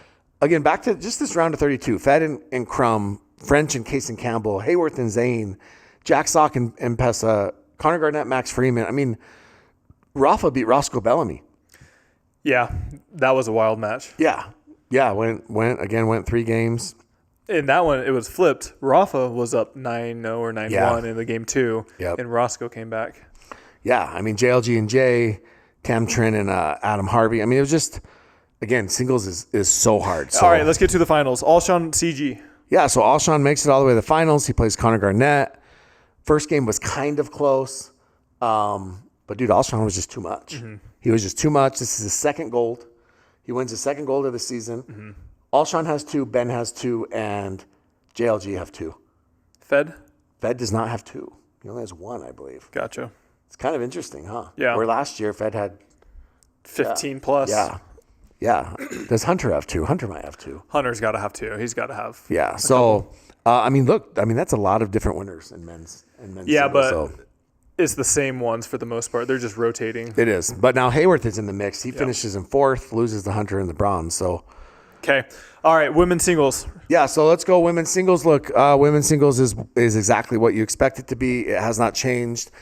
again, back to just this round of 32. Fed and Crum, French and Case and Campbell, Hayworth and Zane, Jack Sock and Pessa, Connor Garnett, Max Freeman. I mean, Rafa beat Roscoe Bellamy. Yeah, that was a wild match. Yeah. Went 3 games. In that one, it was flipped. Rafa was up 9-0 or 9-1 in the game 2, Yep. and Roscoe came back. Yeah, I mean, JLG and Jay, Cam Trent and Adam Harvey. I mean, it was just, again, singles is so hard. So, All right, let's get to the finals. Alshon CG. yeah, so Alshon makes it all the way to the finals. He plays Connor Garnett. First game was kind of close. But, dude, Alshon was just too much. He was just too much. This is his second gold. He wins his second gold of the season. Alshon has 2, Ben has 2, and JLG have 2. Fed? Fed does not have 2. He only has 1, I believe. Gotcha. It's kind of interesting, huh? Yeah. Where last year Fed had 15 plus. Yeah. Does Hunter have 2? Hunter might have 2. Hunter's got to have 2. He's got to have. Yeah. So, I mean, that's a lot of different winners in men's. Yeah, singles, but so. it's the same ones for the most part. They're just rotating. It is. But now Hayworth is in the mix. He finishes in 4th, loses the Hunter and the bronze. So, Okay. All right, women's singles. yeah, so let's go women's singles. Look, women's singles is exactly what you expect it to be. It has not changed.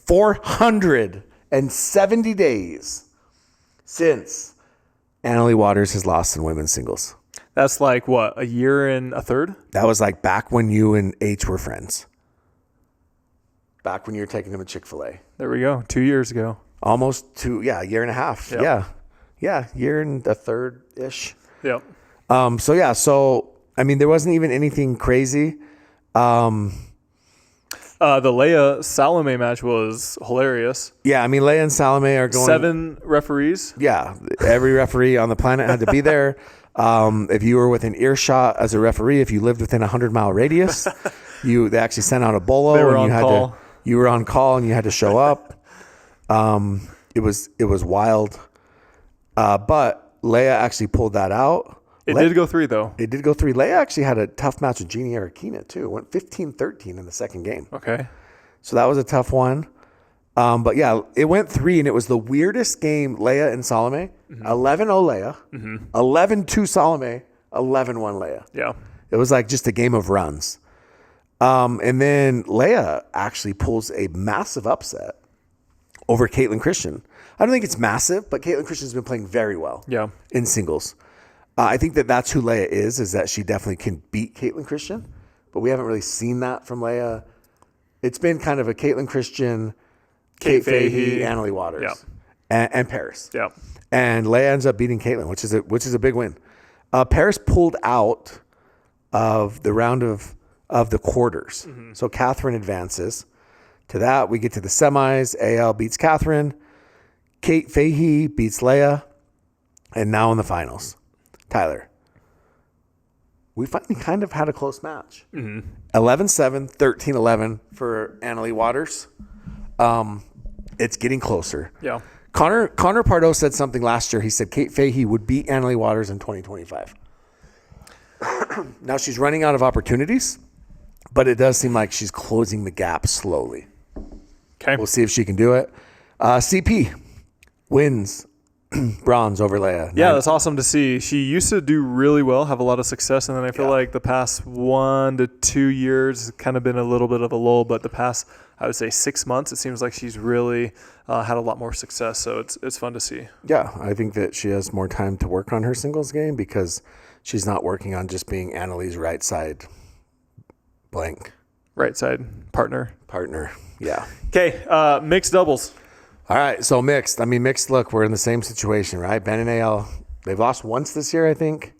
470 days since Annalie Waters has lost in women's singles. That's like, what, a year and a third? That was like back when you and H were friends. Back when you were taking them to Chick-fil-A. There we go. 2 years ago. Almost a year and a half. Yep. Yeah, year and a third-ish. Yep. So I mean, there wasn't even anything crazy. The Leia Salome match was hilarious. Yeah, I mean, Leia and Salome are going 7 referees. Yeah, every referee on the planet had to be there. If you were within earshot as a referee, if you lived within a 100-mile radius, they actually sent out a bolo. They were and on call. You were on call and you had to show up. It was wild. But Leia actually pulled that out. It did go 3, though. It did go 3. Leia actually had a tough match with Jeannie Arakina, too. It went 15-13 in the second game. Okay. So that was a tough one. But yeah, it went 3, and it was the weirdest game, Leia and Salome. 11-0 Leia, 11-2 Salome, 11-1 Leia. Yeah. It was like just a game of runs. And then Leia actually pulls a massive upset over Caitlin Christian. I don't think it's massive, but Caitlin Christian's been playing very well in singles. I think that's who Leia is that she definitely can beat Caitlin Christian, but we haven't really seen that from Leia. It's been kind of a Caitlin Christian, Kate Fahey, Annalie Waters, and Paris. Yeah. And Leia ends up beating Caitlin, which is a big win. Paris pulled out of the round of of the quarters. So Catherine advances. To that, we get to the semis. AL beats Catherine. Kate Fahey beats Leia. And now in the finals. Tyler, we finally kind of had a close match. 11-7, 13-11 for Annalie Waters. It's getting closer. Yeah. Connor Pardo said something last year. He said Kate Fahey would beat Annalie Waters in 2025. Now she's running out of opportunities, but it does seem like she's closing the gap slowly. Okay. We'll see if she can do it. CP wins bronze over Leia. Yeah, that's awesome to see. She used to do really well, have a lot of success, and then I feel like the past 1 to 2 years has kind of been a little bit of a lull, but the past, I would say 6 months, it seems like she's really had a lot more success, so it's fun to see. Yeah, I think that she has more time to work on her singles game because she's not working on just being Annalie's right side blank. Right side partner. Yeah. Okay, mixed doubles. All right, so mixed. Look, we're in the same situation, right? Ben and AL, they've lost once this year, I think.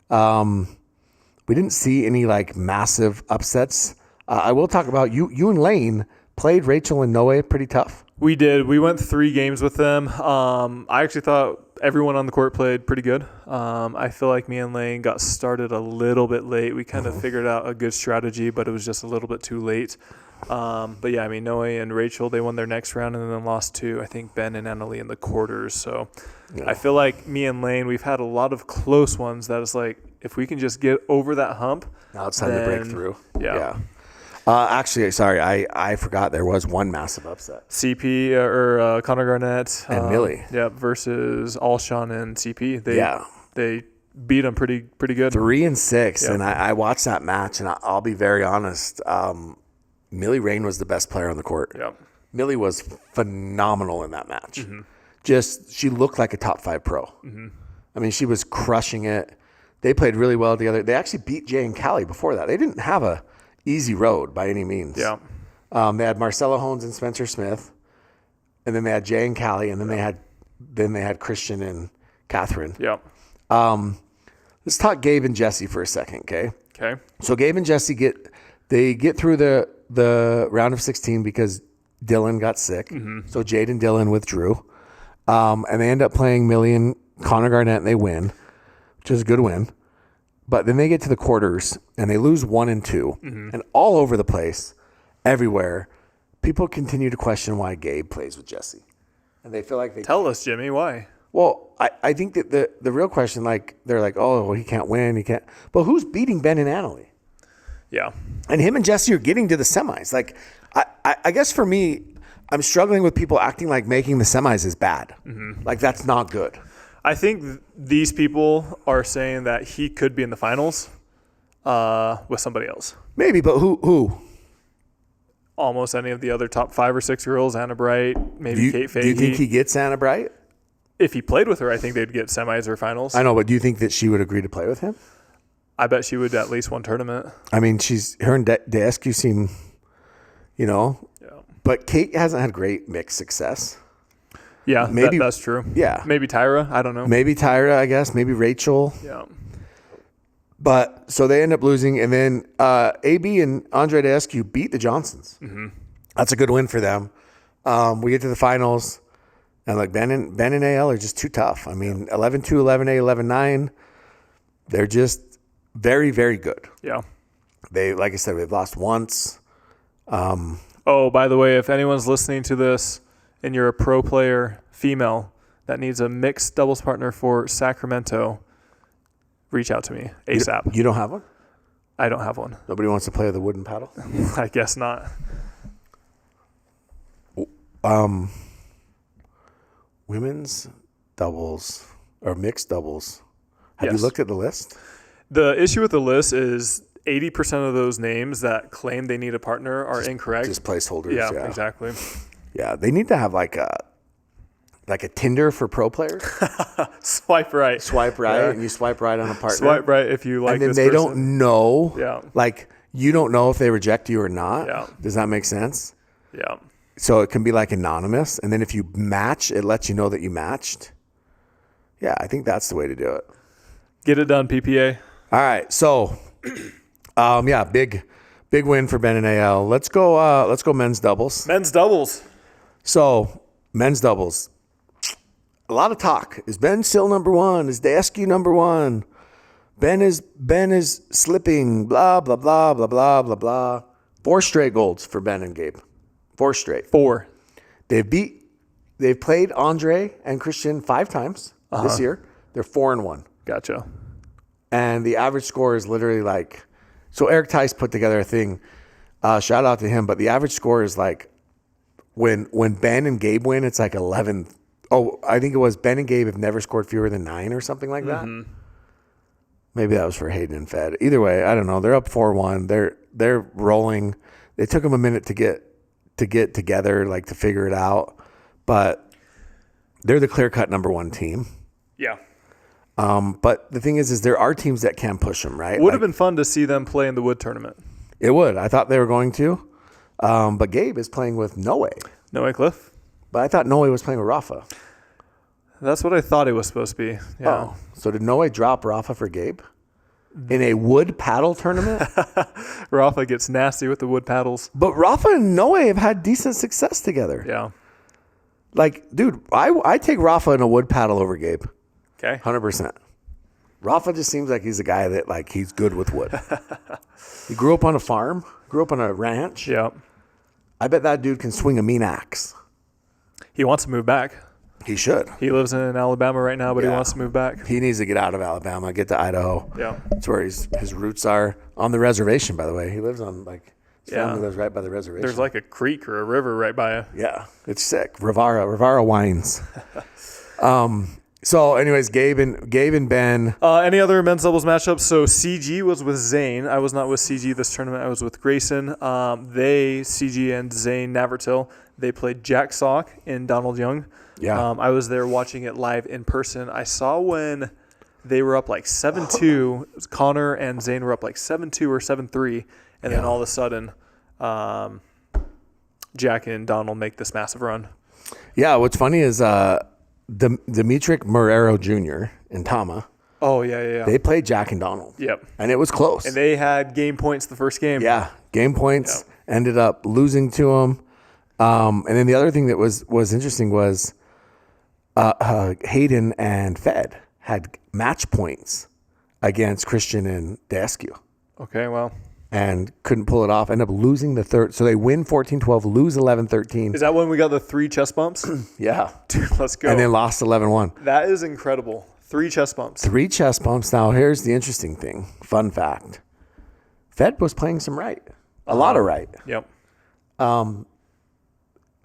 We didn't see any like massive upsets. I will talk about you and Lane played Rachel and Noe pretty tough. We did. We went 3 games with them. I actually thought everyone on the court played pretty good. I feel like me and Lane got started a little bit late. We kind of figured out a good strategy, but it was just a little bit too late. But yeah, Noe and Rachel, they won their next round and then lost to, I think, Ben and Annalie in the quarters. So I feel like me and Lane, we've had a lot of close ones that is like, if we can just get over that hump. Now it's time to break through. Yeah. Actually, sorry, I forgot there was one massive upset. CP or Connor Garnett. And Millie. Yeah, versus Alshon and CP. They beat them pretty good. 3 and 6, Yep. and I watched that match, and I'll be very honest. Millie Rain was the best player on the court. Yeah. Millie was phenomenal in that match. She looked like a top 5 pro. She was crushing it. They played really well together. They actually beat Jay and Callie before that. They didn't have a easy road by any means. Yeah. They had Marcella Hones and Spencer Smith, and then they had Jay and Callie, and then they had Christian and Catherine. Yeah. Let's talk Gabe and Jesse for a second, okay? Okay. So Gabe and Jesse get through the round of 16 because Dylan got sick. So Jade and Dylan withdrew. And they end up playing Millie and Connor Garnett, and they win, which is a good win. But then they get to the quarters, and they lose 1 and 2. And all over the place, everywhere, people continue to question why Gabe plays with Jesse. And they feel like they... Tell us, Jimmy, why? Well, I think that the real question, like, they're like, oh, well, he can't win. He can't... But who's beating Ben and Annalie? Yeah. And him and Jesse are getting to the semis. Like, I guess for me, I'm struggling with people acting like making the semis is bad. Like, that's not good. I think these people are saying that he could be in the finals with somebody else. Maybe, but who? Almost any of the other top 5 or 6 girls, Anna Bright, maybe Kate Fahey. Do you think he gets Anna Bright? If he played with her, I think they'd get semis or finals. I know, but do you think that she would agree to play with him? I bet she would at least one tournament. Her and Deskew seem, Yeah. But Kate hasn't had great mixed success. Yeah, maybe that's true. Yeah. Maybe Tyra. I don't know. Maybe Tyra, I guess. Maybe Rachel. Yeah. But so they end up losing, and then AB and Andre Deskew beat the Johnsons. That's a good win for them. We get to the finals, and like Ben and AL are just too tough. 11-2, 11-8, 11-9. They're just very, very good. Yeah. They, like I said, they've lost once. Oh, by the way, if anyone's listening to this and you're a pro player, female, that needs a mixed doubles partner for Sacramento, reach out to me ASAP. You don't have one? I don't have one. Nobody wants to play with a wooden paddle? I guess not. Women's doubles or mixed doubles. Have you looked at the list? The issue with the list is 80% of those names that claim they need a partner are incorrect. Just placeholders. Yeah, exactly. Yeah, they need to have like a Tinder for pro players. Swipe right. Swipe right, and you swipe right on a partner. Swipe right if you like this person. And then they person. don't know. Yeah. Like, you don't know if they reject you or not. Yeah. Does that make sense? Yeah. So it can be like anonymous, and then if you match, it lets you know that you matched. Yeah, I think that's the way to do it. Get it done, PPA. All right, so Yeah, big win for Ben and AL. Let's go men's doubles. Men's doubles. So men's doubles. A lot of talk. Is Ben still number one? Is Dasky number one? Ben is slipping. Blah blah blah blah blah blah blah. 4 straight golds for Ben and Gabe. 4 straight. 4. They've played Andre and Christian 5 times this year. They're 4-1. Gotcha. And the average score is literally like, so Eric Tice put together a thing. Shout out to him. But the average score is like, when Ben and Gabe win, it's like 11. Oh, I think it was Ben and Gabe have never scored fewer than 9 or something like that. Maybe that was for Hayden and Fed. Either way, I don't know. They're up 4-1. They're rolling. It took them a minute to get together, like to figure it out. But they're the clear-cut number 1 team. Yeah. But the thing is there are teams that can push them, right? Would have been fun to see them play in the Wood tournament. It would. I thought they were going to. But Gabe is playing with Noe. Noe Cliff? But I thought Noe was playing with Rafa. That's what I thought it was supposed to be. Yeah. Oh, so did Noe drop Rafa for Gabe? In a wood paddle tournament? Rafa gets nasty with the wood paddles. But Rafa and Noe have had decent success together. Yeah. Like, dude, I take Rafa in a wood paddle over Gabe. Okay. 100%. Rafa just seems like he's a guy that, like, he's good with wood. He grew up on a farm, grew up on a ranch. Yeah. I bet that dude can swing a mean axe. He wants to move back. He should. He lives in Alabama right now, but he wants to move back. He needs to get out of Alabama, get to Idaho. Yeah. That's where his roots are. On the reservation, by the way. He lives on, like, his family lives right by the reservation. There's like a creek or a river right by you. Yeah. It's sick. Rivara wines. So, anyways, Gabe and Ben. Any other men's doubles matchups? So CG was with Zane. I was not with CG this tournament. I was with Grayson. CG and Zane Navertil, they played Jack Sock and Donald Young. Yeah. I was there watching it live in person. I saw when they were up like 7-2. Connor and Zane were up like 7-2 or 7-3. And then all of a sudden, Jack and Donald make this massive run. Yeah, what's funny is Dimitri Marrero Jr. and Tama. Oh, yeah. They played Jack and Donald. Yep. And it was close. And they had game points the first game. Yeah, game points. Yep. Ended up losing to them. And then the other thing that was interesting was Hayden and Fed had match points against Christian and Daskew. Okay, well. And couldn't pull it off. Ended up losing the third. So they win 14-12, lose 11-13. Is that when we got the 3 chest bumps? Yeah. Dude, let's go. And then lost 11-1. That is incredible. 3 chest bumps. 3 chest bumps. Now, here's the interesting thing. Fun fact. Fed was playing some right. A lot of right. Yep. I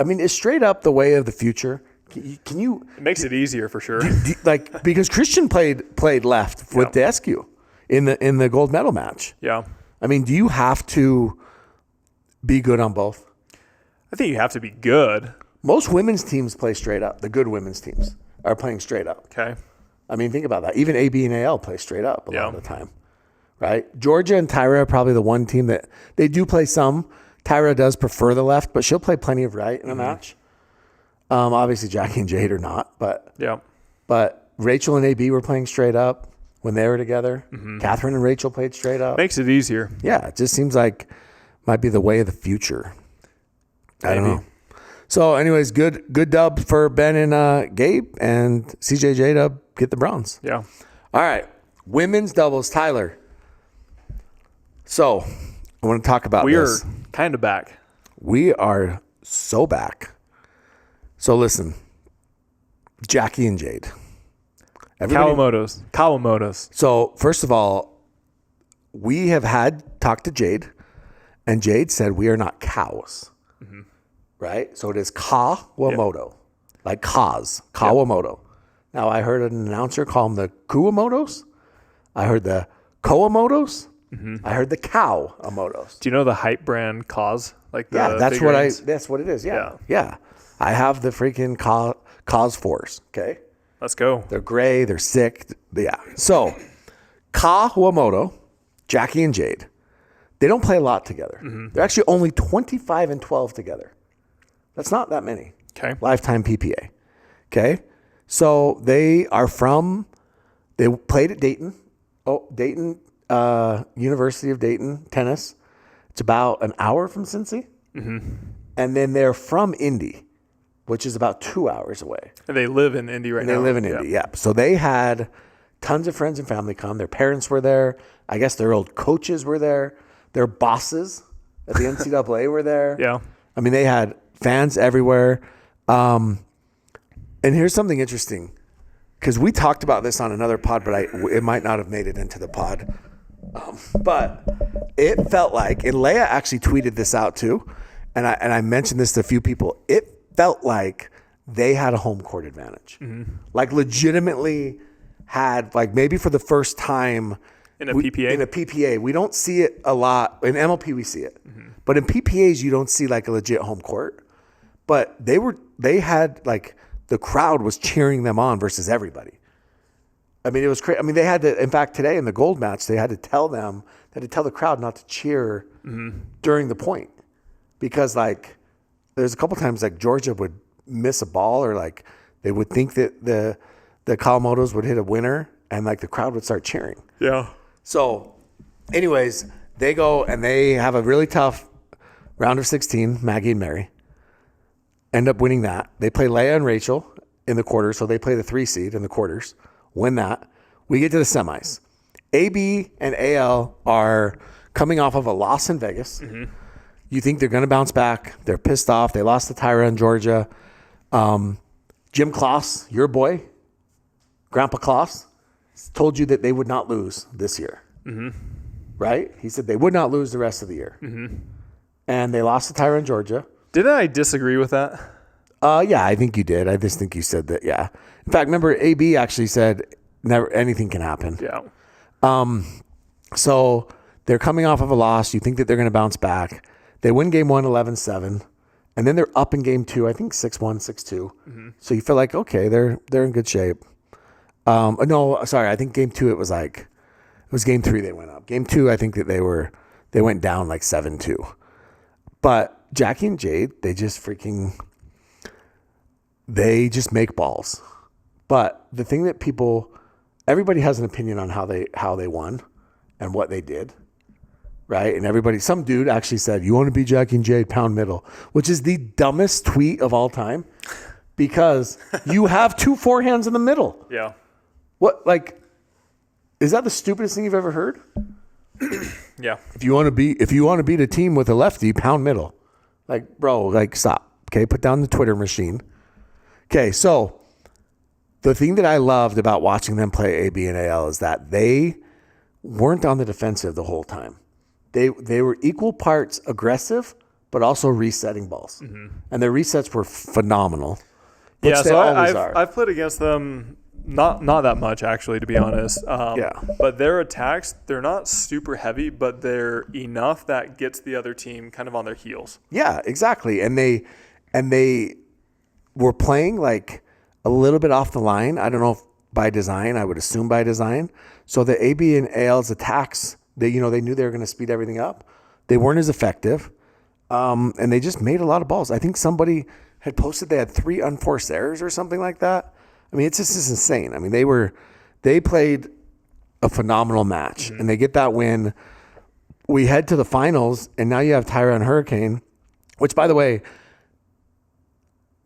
mean, it's straight up the way of the future. Can you? It makes it easier for sure. Like, because Christian played left with Daskew in the gold medal match. Yeah. I mean, do you have to be good on both? I think you have to be good. Most women's teams play straight up. The good women's teams are playing straight up. Okay. I mean, think about that. Even AB and AL play straight up a lot of the time, right? Georgia and Tyra are probably the one team that they do play some. Tyra does prefer the left, but she'll play plenty of right in a match. Obviously, Jackie and Jade are not, but Rachel and AB were playing straight up when they were together. Catherine and Rachel played straight up. Makes it easier. Yeah, it just seems like might be the way of the future. I don't know. So, anyways, good dub for Ben and Gabe, and CJJ to get the bronze. Yeah. All right, women's doubles, Tyler. So, I want to talk about this. We are kind of back. We are so back. So, listen, Jackie and Jade. Kawamoto's. So, first of all, we have talked to Jade, and Jade said we are not cows. Right? So it is Kawamoto. Like Kawamoto. Now, I heard an announcer call them the Kuwamotos. I heard the Kowamotos. I heard the Cowamotos. Do you know the hype brand Cause? Like the that's what it is. Yeah. I have the freaking Cause Force. Okay. Let's go. They're gray. They're sick. Yeah. So Kawamoto, Jackie and Jade, they don't play a lot together. They're actually only 25-12 together. That's not that many. Okay. Lifetime PPA. Okay. So they played at Dayton. Oh, Dayton University of Dayton tennis. It's about an hour from Cincy. Mm-hmm. And then they're from Indy, which is about 2 hours away. And they live in Indy right now. They live in Indy, yeah. So they had tons of friends and family come. Their parents were there. I guess their old coaches were there. Their bosses at the NCAA were there. Yeah. I mean, they had fans everywhere. And here's something interesting, because we talked about this on another pod, but it might not have made it into the pod. But it felt like, and Leia actually tweeted this out too, and I mentioned this to a few people. It felt like they had a home court advantage, like legitimately had, like maybe for the first time in a PPA. In a PPA, we don't see it a lot. In MLP, we see it, but in PPAs, you don't see like a legit home court. But they had like the crowd was cheering them on versus everybody. I mean, it was crazy. I mean, they had to, in fact, today in the gold match, they had to tell the crowd not to cheer during the point, because like there's a couple times like Georgia would miss a ball, or like they would think that the Kawamotos would hit a winner, and like the crowd would start cheering. Yeah. So anyways, they go and they have a really tough round of 16, Maggie and Mary. End up winning that. They play Leia and Rachel in the quarters, so they play the 3 seed in the quarters. Win that. We get to the semis. AB and AL are coming off of a loss in Vegas. You think they're going to bounce back. They're pissed off. They lost to Tyra in Georgia. Jim Kloss, your boy, Grandpa Kloss, told you that they would not lose this year. Right? He said they would not lose the rest of the year. And they lost to Tyra in Georgia. Didn't I disagree with that? Yeah, I think you did. I just think you said that, yeah. In fact, remember, AB actually said never anything can happen. Yeah. So they're coming off of a loss. You think that they're going to bounce back. They win game 1, 11-7. And then they're up in game 2, I think 6-1, 6-2. So you feel like, okay, they're in good shape. No, sorry, I think game 2 it was game 3 they went up. Game 2, I think that they went down like 7-2. But Jackie and Jade, they just make balls. But the thing that everybody has an opinion on how they won and what they did, right? And some dude actually said, "You want to be Jackie and Jade, pound middle," which is the dumbest tweet of all time, because you have 2 forehands in the middle. Yeah. What, like, is that the stupidest thing you've ever heard? Yeah. If you want to beat a team with a lefty, pound middle. Like, bro, like, stop. Okay, put down the Twitter machine. Okay, so the thing that I loved about watching them play AB and AL is that they weren't on the defensive the whole time. They were equal parts aggressive, but also resetting balls. And their resets were phenomenal. Yeah, so I've played against them not that much, actually, to be honest. Yeah. But their attacks, they're not super heavy, but they're enough that gets the other team kind of on their heels. Yeah, exactly. And they were playing like a little bit off the line. I don't know if by design, I would assume by design. So the AB and AL's attacks, they knew they were going to speed everything up. They weren't as effective. And they just made a lot of balls. I think somebody had posted they had 3 unforced errors or something like that. I mean, it's just insane. I mean, they played a phenomenal match, and they get that win. We head to the finals, and now you have Tyra and Hurricane, which, by the way,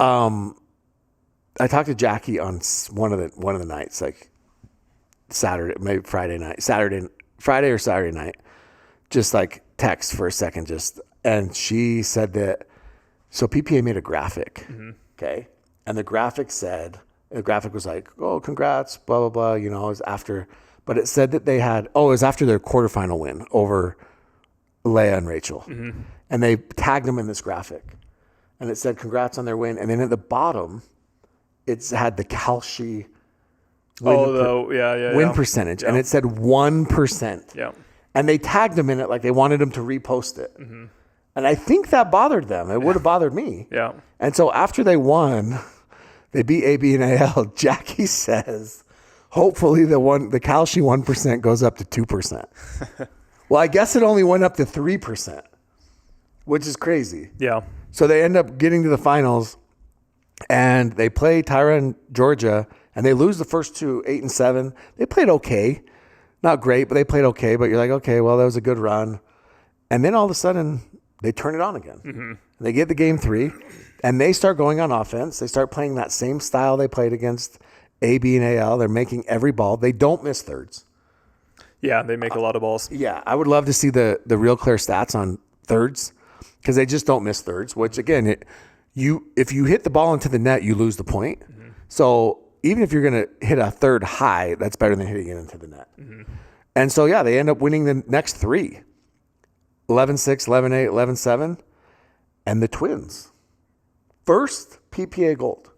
I talked to Jackie on one of the nights, like Saturday, maybe Friday or Saturday night, just like text for a second, and she said that, so PPA made a graphic, okay, and the graphic was like, "Oh, congrats, blah blah blah," it was after, but it said that they had, it was after their quarterfinal win over Leia and Rachel, and they tagged them in this graphic, and it said congrats on their win, and then at the bottom, it had the Kalshi win percentage, and it said 1%. Yeah, and they tagged them in it like they wanted them to repost it, and I think that bothered them. It would have bothered me. Yeah, and so after they won. They beat AB and AL. Jackie says, hopefully the Kalshi 1% goes up to 2%. Well, I guess it only went up to 3%, which is crazy. Yeah. So they end up getting to the finals, and they play Tyra and Georgia, and they lose the first 2, 8-7. They played okay. not great, but they played okay. But you're like, okay, well, that was a good run. And then all of a sudden, they turn it on again. Mm-hmm. They get the game 3, and they start going on offense. They start playing that same style they played against A, B, and AL. They're making every ball. They don't miss thirds. Yeah, they make a lot of balls. Yeah, I would love to see the real clear stats on thirds because they just don't miss thirds, which, again, if you hit the ball into the net, you lose the point. Mm-hmm. So even if you're going to hit a third high, that's better than hitting it into the net. Mm-hmm. And so, yeah, they end up winning the next 3. 11-6, 11-8, 11-7, and the Twins. First PPA Gold.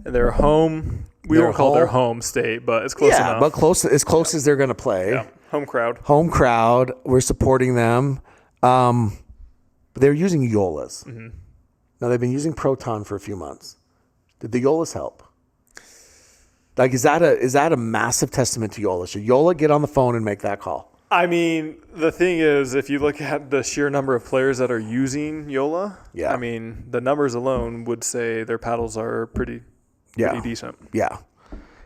And they're home. We won't call their home state, but it's close enough. Yeah, but as close as they're going to play. Yeah. Home crowd. Home crowd. We're supporting them. But they're using Yolas. Mm-hmm. Now, they've been using Proton for a few months. Did the Yolas help? Like, is that a massive testament to Yola? Should Yola get on the phone and make that call? I mean, the thing is, if you look at the sheer number of players that are using Yola, I mean, the numbers alone would say their paddles are pretty decent. Yeah.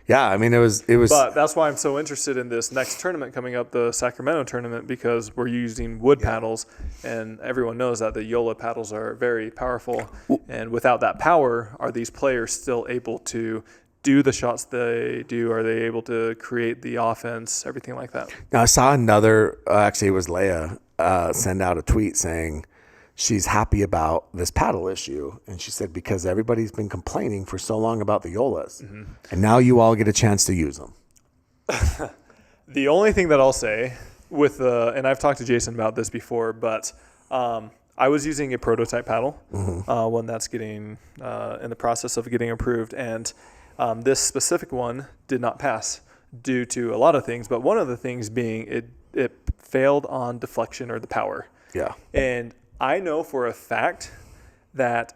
Yeah, I mean, it was. But that's why I'm so interested in this next tournament coming up, the Sacramento tournament, because we're using wood paddles, and everyone knows that the Yola paddles are very powerful. And without that power, are these players still able to do the shots they do? Are they able to create the offense, everything like that? Now, I saw another, actually it was Leia, send out a tweet saying she's happy about this paddle issue. And she said, because everybody's been complaining for so long about the Yolas. Mm-hmm. And now you all get a chance to use them. The only thing that I'll say and I've talked to Jason about this before, but I was using a prototype paddle, one that's getting in the process of getting approved. And this specific one did not pass due to a lot of things, but one of the things being it failed on deflection or the power. Yeah. And I know for a fact that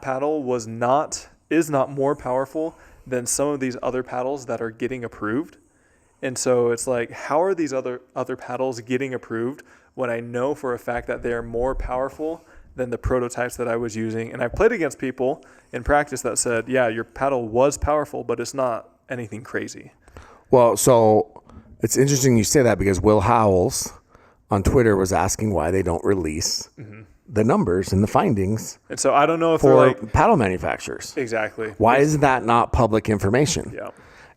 paddle is not more powerful than some of these other paddles that are getting approved. And so it's like, how are these other paddles getting approved when I know for a fact that they're more powerful than the prototypes that I was using? And I played against people in practice that said, yeah, your paddle was powerful, but it's not anything crazy. Well, so it's interesting you say that because Will Howells on Twitter was asking why they don't release the numbers and the findings. And so I don't know if for paddle manufacturers. Exactly. Why is that not public information? Yeah.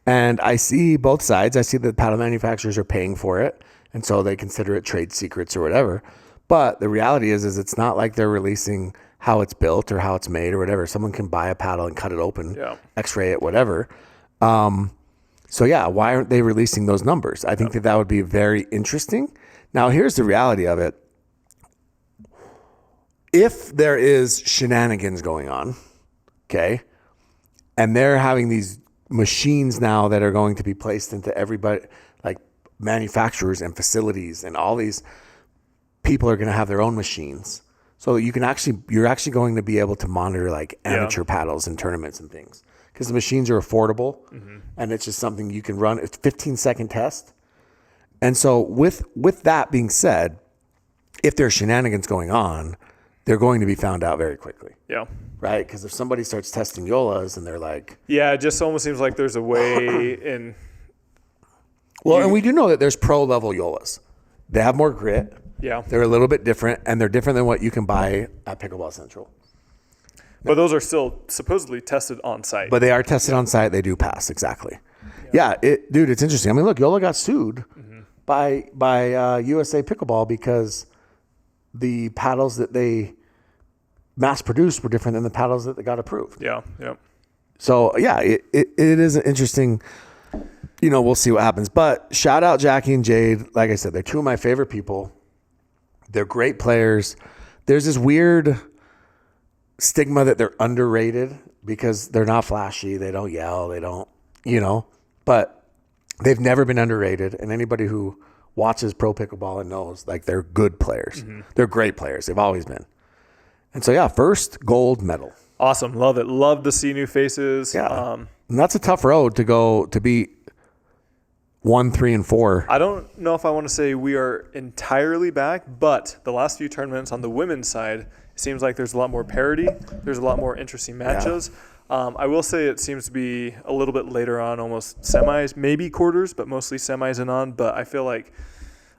And I see both sides. I see that paddle manufacturers are paying for it, and so they consider it trade secrets or whatever. But the reality is it's not like they're releasing how it's built or how it's made or whatever. Someone can buy a paddle and cut it open, X-ray it, whatever. So yeah, why aren't they releasing those numbers? I think that would be very interesting. Now, here's the reality of it. If there is shenanigans going on, okay, and they're having these machines now that are going to be placed into everybody, like manufacturers and facilities, and all these people are going to have their own machines. So you're actually going to be able to monitor like amateur paddles and tournaments and things because the machines are affordable and it's just something you can run. It's a 15-second test. And so with that being said, if there's shenanigans going on, they're going to be found out very quickly. Yeah. Right? Because if somebody starts testing Yolas and they're like... Yeah, it just almost seems like there's a way in... Well, and we do know that there's pro-level Yolas. They have more grit. Yeah. They're a little bit different, and they're different than what you can buy at Pickleball Central. But those are still supposedly tested on site. But they are tested on site. They do pass, exactly. Yeah, dude, it's interesting. I mean, look, Yola got sued by USA Pickleball because the paddles that they mass-produced were different than the paddles that they got approved. Yeah. So, yeah, it is an interesting... we'll see what happens. But shout out Jackie and Jade. Like I said, they're two of my favorite people. They're great players. There's this weird stigma that they're underrated because they're not flashy. They don't yell. They don't, but they've never been underrated. And anybody who watches pro pickleball and knows, like, they're good players. They're great players. They've always been. And so, yeah, first gold medal. Awesome. Love it. Love to see new faces. Yeah. And that's a tough road to go to beat 1, 3, and 4. I don't know if I want to say we are entirely back, but the last few tournaments on the women's side, it seems like there's a lot more parity. There's a lot more interesting matches. I will say it seems to be a little bit later on, almost semis, maybe quarters, but mostly semis and on. But I feel like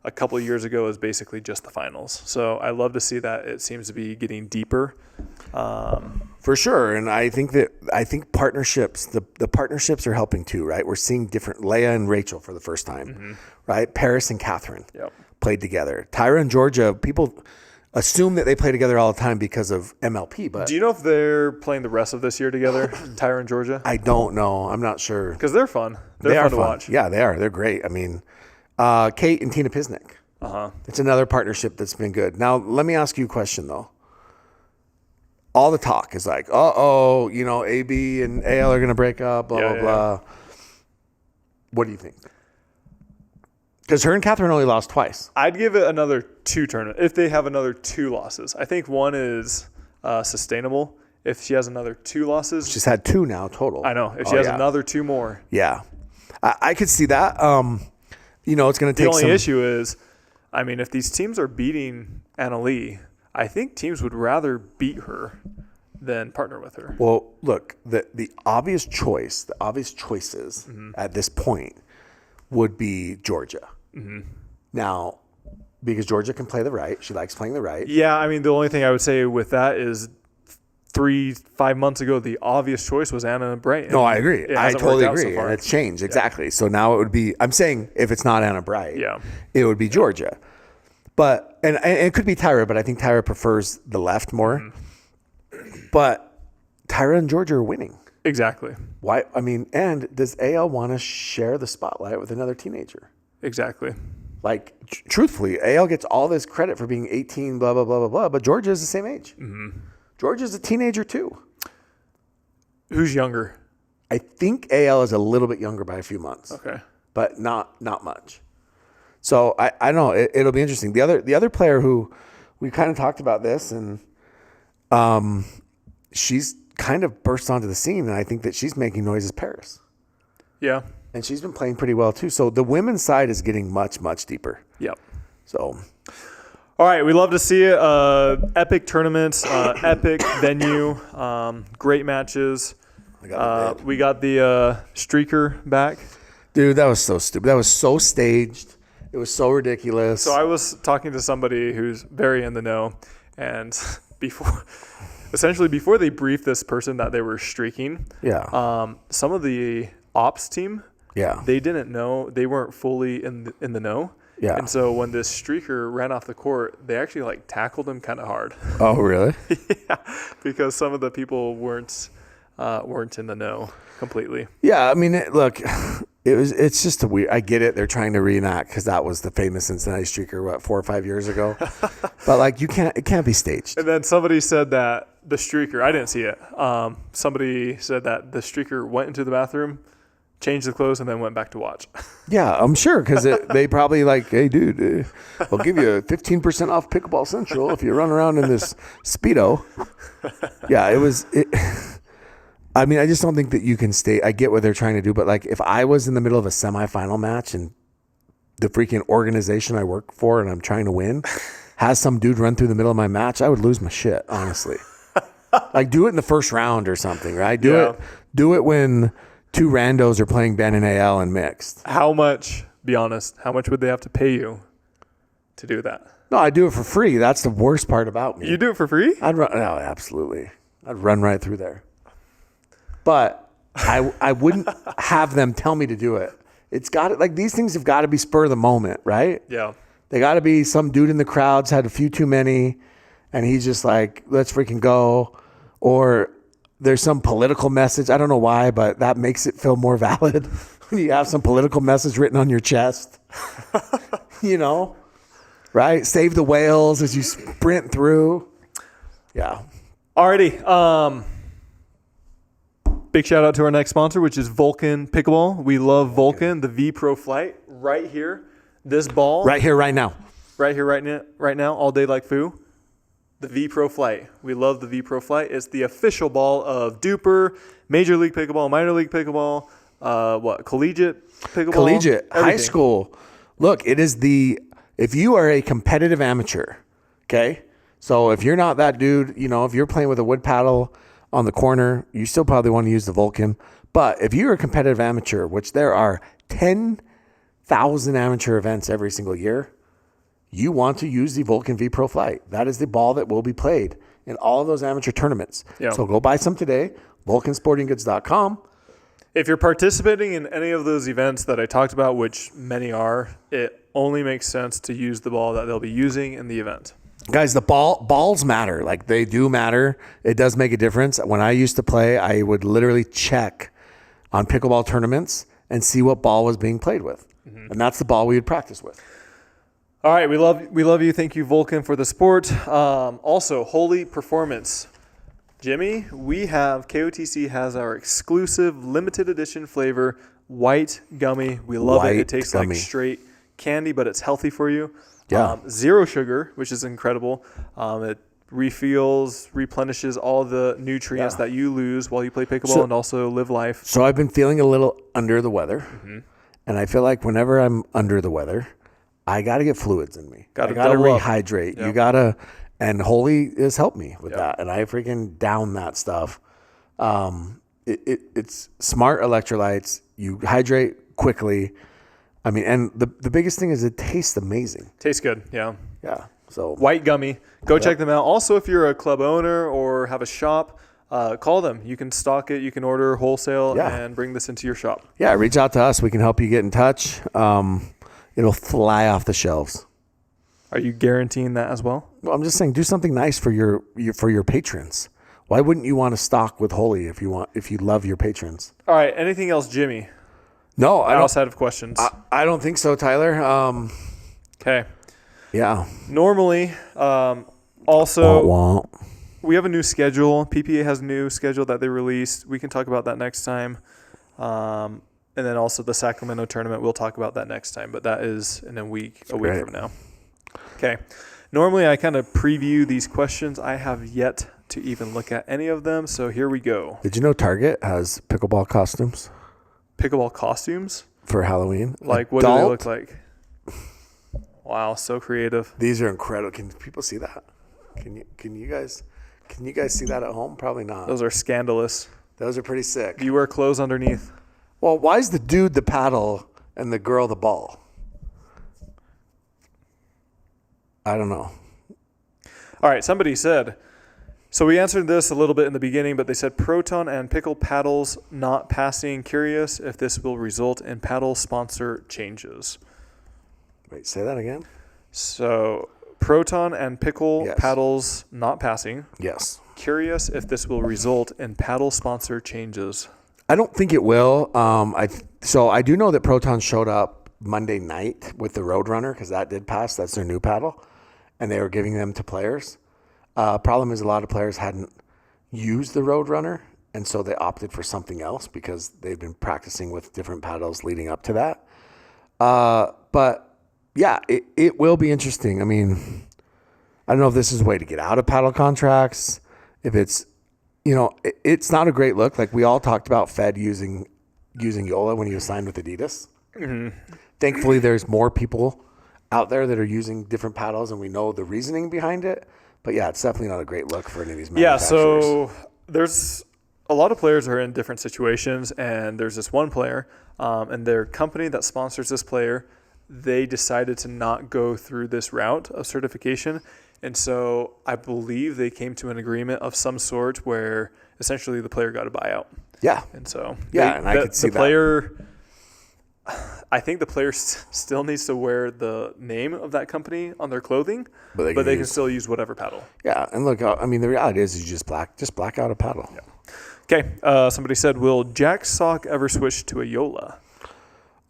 a couple of years ago is basically just the finals. So I love to see that it seems to be getting deeper. For sure. And I think partnerships, the partnerships are helping too, right? We're seeing different Leia and Rachel for the first time, right? Paris and Catherine played together. Tyra and Georgia, people assume that they play together all the time because of MLP. But do you know if they're playing the rest of this year together, Tyra and Georgia? I don't know. I'm not sure. Because they're fun. They They're are fun to watch. Yeah, they are. They're great. I mean, Kate and Tina Pisnik. It's another partnership that's been good. Now, let me ask you a question, though. All the talk is like, AB and AL are going to break up, blah, blah. What do you think? Because her and Catherine only lost twice. I'd give it another 2 tournaments if they have another 2 losses. I think one is sustainable. If she has another 2 losses. She's had 2 now total. I know. If she has another 2 more. Yeah. I could see that. It's going to take The only issue is, I mean, if these teams are beating Anna Lee, I think teams would rather beat her than partner with her. Well, look, the obvious choices at this point would be Georgia. Now, because Georgia can play the right. She likes playing the right. Yeah, I mean, the only thing I would say with that is 3-5 months ago, the obvious choice was Anna Bright. No, I agree. I totally agree. So and it's changed. Exactly. So now it would be, I'm saying if it's not Anna Bright, it would be Georgia. But, and it could be Tyra, but I think Tyra prefers the left more. But Tyra and Georgia are winning. Exactly. Why? I mean, and does AL want to share the spotlight with another teenager? Exactly. Like, truthfully, AL gets all this credit for being 18, blah, blah, blah, blah, blah, but Georgia is the same age. Georgia's a teenager too. Who's younger? I think AL is a little bit younger by a few months. Okay. But not much. So I don't know. It'll be interesting. The other player who we kind of talked about this, and she's kind of burst onto the scene, and I think that she's making noise is Paris. Yeah. And she's been playing pretty well too. So the women's side is getting much, much deeper. Yep. So, all right, we love to see it. Epic tournaments, epic venue, great matches. We got the streaker back. Dude, that was so stupid. That was so staged. It was so ridiculous. So I was talking to somebody who's very in the know, and before they briefed this person that they were streaking, some of the ops team, they didn't know, they weren't fully in the know. Yeah. And so when this streaker ran off the court, they actually tackled him kind of hard. Oh, really? Yeah, because some of the people weren't in the know completely. Yeah, I mean, look, it's just a weird. I get it. They're trying to reenact because that was the famous Cincinnati streaker 4 or 5 years ago. But it can't be staged. And then somebody said that the streaker, I didn't see it. Somebody said that the streaker went into the bathroom, changed the clothes, and then went back to watch. Yeah, I'm sure because they probably hey, dude, we'll give you 15% off Pickleball Central if you run around in this Speedo. Yeah, it was. I mean, I just don't think that you can stay. I get what they're trying to do, but if I was in the middle of a semifinal match and the freaking organization I work for and I'm trying to win has some dude run through the middle of my match, I would lose my shit, honestly. Do it in the first round or something, right? Do it when 2 randos are playing Ben and AL and mixed. Be honest, how much would they have to pay you to do that? No, I do it for free. That's the worst part about me. You do it for free? No, absolutely. I'd run right through there. But I wouldn't have them tell me to do it. It's got to, these things have got to be spur of the moment, right? Yeah. They got to be some dude in the crowd's had a few too many, and he's just let's freaking go. Or there's some political message. I don't know why, but that makes it feel more valid when you have some political message written on your chest. Right? Save the whales as you sprint through. Yeah. Alrighty. Big shout out to our next sponsor, which is Vulcan Pickleball. We love Vulcan, the V Pro Flight, right here. This ball. Right here, right now. Right here, right now, all day like foo. The V Pro Flight. We love the V Pro Flight. It's the official ball of Duper, Major League Pickleball, Minor League Pickleball, collegiate pickleball. Collegiate, everything. High school. Look, it is if you are a competitive amateur, okay? So if you're not that dude, if you're playing with a wood paddle on the corner, you still probably want to use the Vulcan. But if you're a competitive amateur, which there are 10,000 amateur events every single year, you want to use the Vulcan V Pro Flight. That is the ball that will be played in all of those amateur tournaments. Yeah. So go buy some today, vulcansportinggoods.com. If you're participating in any of those events that I talked about, which many are, it only makes sense to use the ball that they'll be using in the event. Guys, the balls matter. Like, they do matter. It does make a difference. When I used to play, I would literally check on pickleball tournaments and see what ball was being played with. Mm-hmm. And that's the ball we would practice with. All right, we love you. Thank you, Vulcan, for the support. Also, Holey Performance. Jimmy, KOTC has our exclusive limited edition flavor, white gummy. We love it. It tastes like straight candy, but it's healthy for you. Yeah. Zero sugar, which is incredible. It replenishes all the nutrients that you lose while you play pickleball and also live life. So I've been feeling a little under the weather. Mm-hmm. And I feel like whenever I'm under the weather, I got to get fluids in me. I got to rehydrate. Yep. You got to, and Holey has helped me with that. And I freaking down that stuff. It's smart electrolytes. You hydrate quickly. I mean, and the biggest thing is it tastes amazing. Tastes good, yeah. Yeah. So white gummy. Go check them out. Also, if you're a club owner or have a shop, call them. You can stock it. You can order wholesale and bring this into your shop. Yeah, reach out to us. We can help you get in touch. It'll fly off the shelves. Are you guaranteeing that as well? Well, I'm just saying, do something nice for your patrons. Why wouldn't you want to stock with Holey if you love your patrons? All right. Anything else, Jimmy? No, outside of questions. I don't think so, Tyler. Okay. Yeah. Normally, also, we have a new schedule. PPA has a new schedule that they released. We can talk about that next time. And then also the Sacramento tournament. We'll talk about that next time. But that is in a week from now. Okay. Normally, I kind of preview these questions. I have yet to even look at any of them. So here we go. Did you know Target has pickleball costumes? Pickleball costumes? For Halloween? Like, what do they look like? Wow, so creative. These are incredible. Can people see that? Can you guys see that at home? Probably not. Those are scandalous. Those are pretty sick. Do you wear clothes underneath? Well, why is the dude the paddle and the girl the ball? I don't know. All right, somebody said, so we answered this a little bit in the beginning, but they said Proton and Pickle paddles not passing. Curious if this will result in paddle sponsor changes. Wait, say that again? So Proton and Pickle paddles not passing. Yes. Curious if this will result in paddle sponsor changes. I don't think it will. So I do know that Proton showed up Monday night with the Roadrunner because that did pass. That's their new paddle. And they were giving them to players. Problem is a lot of players hadn't used the Roadrunner, and so they opted for something else because they've been practicing with different paddles leading up to that. But yeah, it will be interesting. I mean, I don't know if this is a way to get out of paddle contracts. If it's, it's not a great look. Like we all talked about Fed using Yola when he was signed with Adidas. Mm-hmm. Thankfully, there's more people out there that are using different paddles, and we know the reasoning behind it. But yeah, it's definitely not a great look for any of these manufacturers. Yeah, so there's a lot of players are in different situations, and there's this one player, and their company that sponsors this player, they decided to not go through this route of certification. And so I believe they came to an agreement of some sort where essentially the player got a buyout. Yeah. And so I could see the player, I think the player still needs to wear the name of that company on their clothing, but they can still use whatever paddle. Yeah, and look, I mean, the reality is you just black out a paddle. Yeah. Okay, somebody said, will Jack Sock ever switch to a Yola?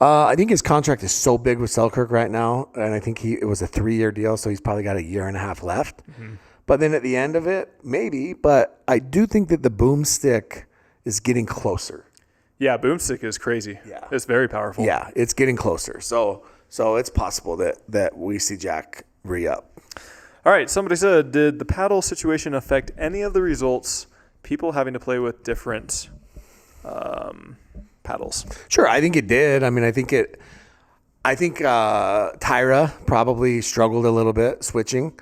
I think his contract is so big with Selkirk right now, and I think it was a 3-year deal, so he's probably got a year and a half left. Mm-hmm. But then at the end of it, maybe. But I do think that the boomstick is getting closer. Yeah, boomstick is crazy. Yeah, it's very powerful. Yeah, it's getting closer. So it's possible that we see Jack re-up. All right, somebody said, did the paddle situation affect any of the results? People having to play with different paddles. Sure, I think it did. I mean, I think Tyra probably struggled a little bit switching.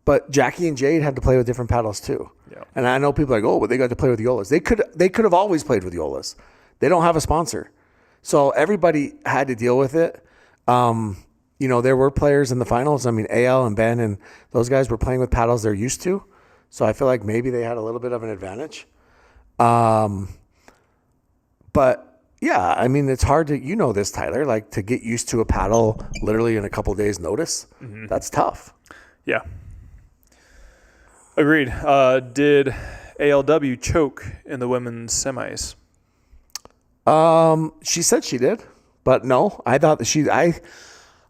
But Jackie and Jade had to play with different paddles too. Yeah. And I know people are like, oh, but they got to play with Yolas. They could have always played with Yolas. They don't have a sponsor. So everybody had to deal with it. There were players in the finals. I mean, AL and Ben and those guys were playing with paddles they're used to. So I feel like maybe they had a little bit of an advantage. But yeah, I mean, it's hard to, this, Tyler, like to get used to a paddle literally in a couple days notice. Mm-hmm. That's tough. Yeah. Agreed. Did ALW choke in the women's semis? She said she did, but no, I thought that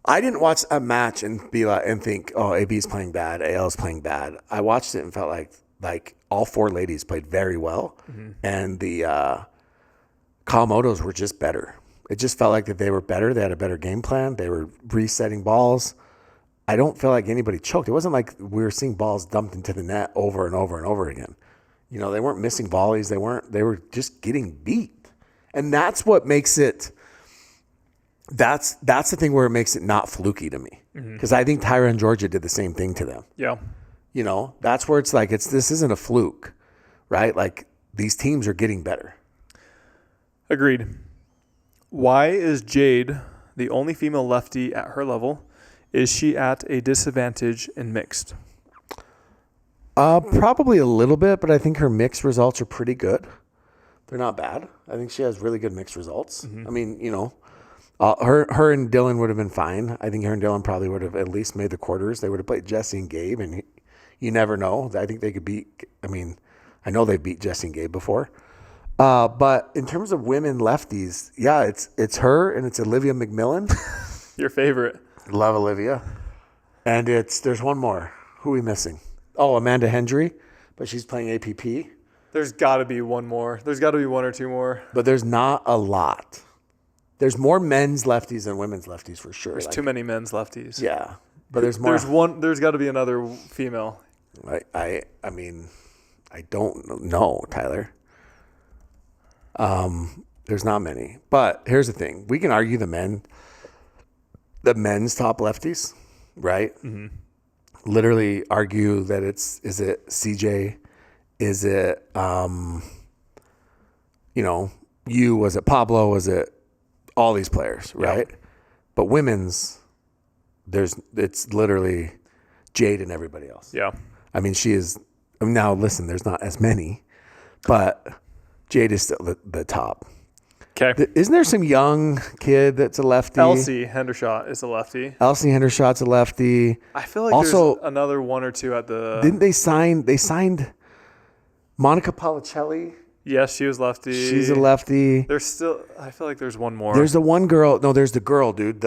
I didn't watch a match and be like, and think, oh, AB is playing bad. AL is playing bad. I watched it and felt like all four ladies played very well. Mm-hmm. And the, Kawamotos were just better. It just felt like that they were better. They had a better game plan. They were resetting balls. I don't feel like anybody choked. It wasn't like we were seeing balls dumped into the net over and over and over again. They weren't missing volleys. They were just getting beat. And that's what makes it, that's the thing where it makes it not fluky to me. Because I think Tyra and Georgia did the same thing to them. Yeah. That's where it's like, this isn't a fluke, right? Like these teams are getting better. Agreed. Why is Jade the only female lefty at her level? Is she at a disadvantage in mixed? Probably a little bit, but I think her mixed results are pretty good. They're not bad. I think she has really good mixed results. Mm-hmm. I mean, her and Dylan would have been fine. I think her and Dylan probably would have at least made the quarters. They would have played Jesse and Gabe, and you never know. I think they could beat. I mean, I know they beat Jesse and Gabe before. But in terms of women lefties, yeah, it's her and it's Olivia McMillan. Your favorite. Love Olivia. And there's one more. Who are we missing? Oh, Amanda Hendry, but she's playing APP. There's got to be one more. There's got to be one or two more. But there's not a lot. There's more men's lefties than women's lefties for sure. There's too many men's lefties. Yeah, but there's more. There's got to be another female. I mean, I don't know, Tyler. There's not many, but here's the thing: we can argue the men's top lefties, right? Mm-hmm. Literally argue that is it CJ, is it was it Pablo, was it all these players, right? Yep. But women's, it's literally Jade and everybody else. Yeah, I mean she is now. Listen, there's not as many, but Jade is still the top. Okay. Isn't there some young kid that's a lefty? Elsie Hendershot is a lefty. Elsie Hendershot's a lefty. I feel like also, there's another one or two at the... Didn't they sign... They signed Monica Policelli. Yes, she was lefty. She's a lefty. There's still... I feel like there's one more. There's the one girl... No, there's the girl, dude.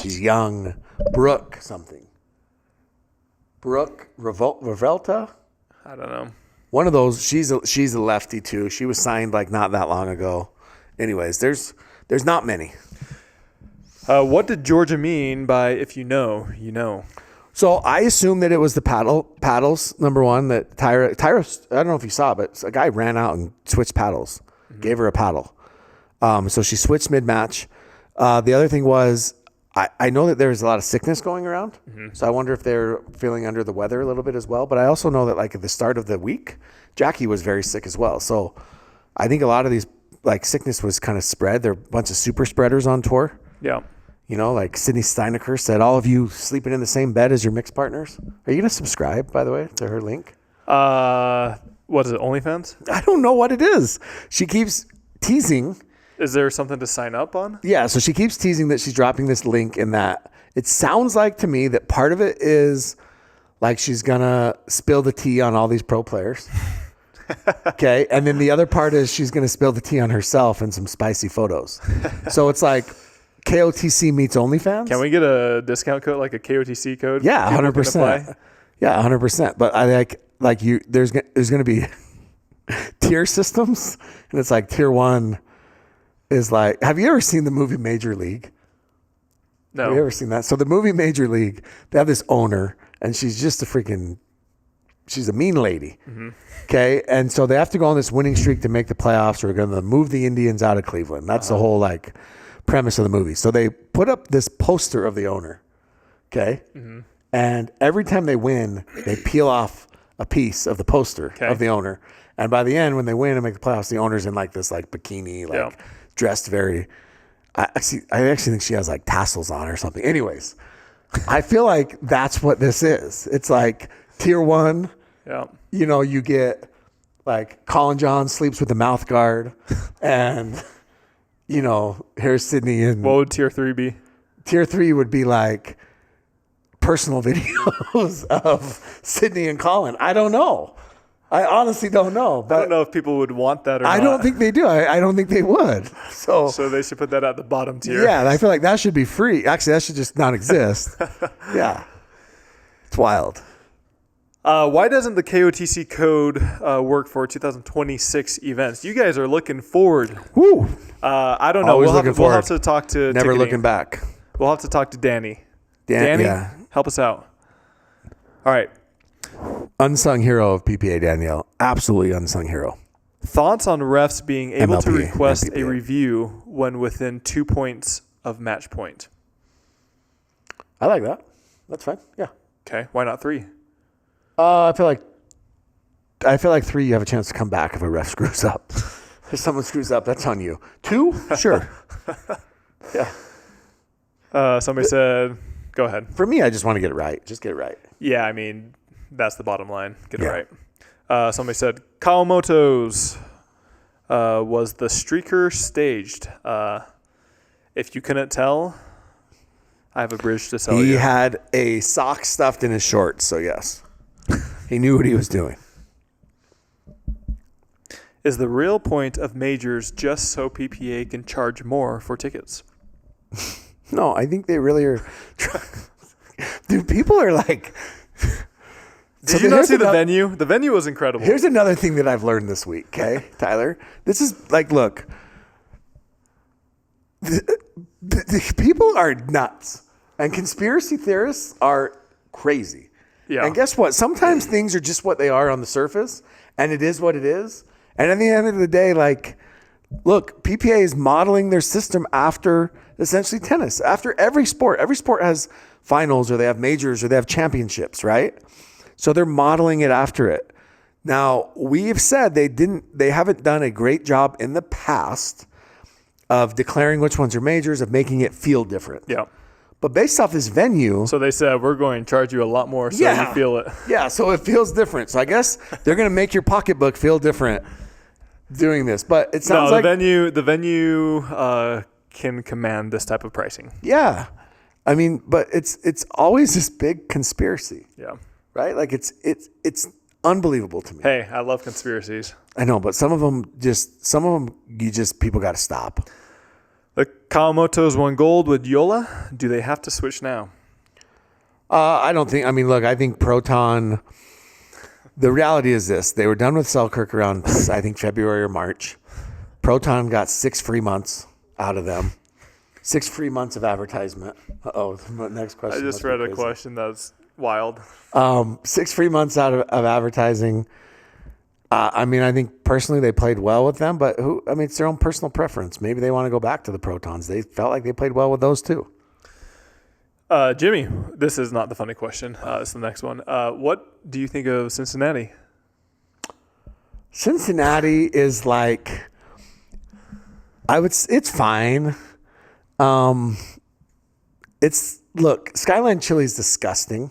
She's young. Brooke something. Brooke Revelta? I don't know. One of those, she's a lefty too. She was signed like not that long ago. Anyways, there's not many. What did Georgia mean by if you know, you know? So I assume that it was the paddles, number one, that Tyra, I don't know if you saw, but a guy ran out and switched paddles, gave her a paddle. So she switched mid-match. The other thing was, I know that there's a lot of sickness going around, so I wonder if they're feeling under the weather a little bit as well. But I also know that like at the start of the week, Jackie was very sick as well. So I think a lot of these like sickness was kind of spread. There are a bunch of super spreaders on tour. Yeah. Like Sydney Steinecker said, all of you sleeping in the same bed as your mixed partners. Are you going to subscribe, by the way, to her link? What is it, OnlyFans? I don't know what it is. She keeps teasing. Is there something to sign up on? Yeah, so she keeps teasing that she's dropping this link and that. It sounds like to me that part of it is like she's going to spill the tea on all these pro players. Okay, and then the other part is she's going to spill the tea on herself and some spicy photos. So it's like KOTC meets OnlyFans. Can we get a discount code, like a KOTC code? Yeah, 100%. Yeah, 100%. But I like you. There's going to be tier systems, and it's like tier 1 is like. Have you ever seen the movie Major League? No. Have you ever seen that? So the movie Major League, they have this owner, and she's just she's a mean lady. Mm-hmm. Okay, and so they have to go on this winning streak to make the playoffs. Or going to move the Indians out of Cleveland. That's the whole premise of the movie. So they put up this poster of the owner. Okay, And every time they win, they peel off a piece of the poster of the owner. And by the end, when they win and make the playoffs, the owner's in like this like bikini, like dressed very. I actually think she has like tassels on or something. Anyways, I feel like that's what this is. It's like tier 1. Yeah. You know, you get like Colin John sleeps with a mouth guard, and you know, here's Sydney. And what would tier 3 be? Tier 3 would be like personal videos of Sydney and Colin. I don't know. I honestly don't know. But I don't know if people would want that or not. I don't think they do. I don't think they would. So they should put that at the bottom tier. Yeah, I feel like that should be free. Actually, that should just not exist. Yeah. It's wild. Why doesn't the KOTC code work for 2026 events? You guys are looking forward. Woo. I don't know. Always We'll looking have to talk to Never ticketing. looking back. We'll have to talk to Danny. Danny, help us out. All right. Unsung hero of PPA, Danielle. Absolutely unsung hero. Thoughts on refs being able to MLP, request PPA. a review when within 2 points of match point? I like that. That's fine. Yeah. Okay. Why not 3? I feel like 3, you have a chance to come back if a ref screws up. If someone screws up, that's on you. 2, sure. Yeah. Somebody said, go ahead. For me, I just want to get it right. Just get it right. Yeah, I mean, that's the bottom line. Get it right. Somebody said, Kawamoto's was the streaker staged. If you couldn't tell, I have a bridge to sell you. He had a sock stuffed in his shorts, so yes. He knew what he was doing. Is the real point of majors just so PPA can charge more for tickets? No, I think they really are. Dude, people are like. Did you not see the venue? The venue was incredible. Here's another thing that I've learned this week, okay, Tyler? This is like, look. The people are nuts, and conspiracy theorists are crazy. Yeah. And guess what? Sometimes things are just what they are on the surface, and it is what it is. And at the end of the day, like, look, PPA is modeling their system after essentially tennis, after every sport. Every sport has finals, or they have majors, or they have championships, right? So they're modeling it after it. Now, we've said they haven't done a great job in the past of declaring which ones are majors, of making it feel different. Yeah. But based off this venue. So they said, we're going to charge you a lot more so you feel it. Yeah, so it feels different. So I guess they're going to make your pocketbook feel different doing this. But it sounds like the venue can command this type of pricing. Yeah. I mean, but it's always this big conspiracy. Yeah. Right? Like it's unbelievable to me. Hey, I love conspiracies. I know, but some of them people got to stop. The Kawamotos won gold with Yola. Do they have to switch now? I don't think. I mean, look, I think Proton. The reality is this: they were done with Selkirk around, I think, February or March. Proton got 6 free months out of them. 6 free months of advertisement. Next question. I just read a question that's wild. 6 free months out of advertising. I mean, I think personally they played well with them, but it's their own personal preference. Maybe they want to go back to the Protons. They felt like they played well with those too. Jimmy, this is not the funny question. It's the next one. What do you think of Cincinnati? Cincinnati is like, it's fine. Look, Skyline Chili is disgusting.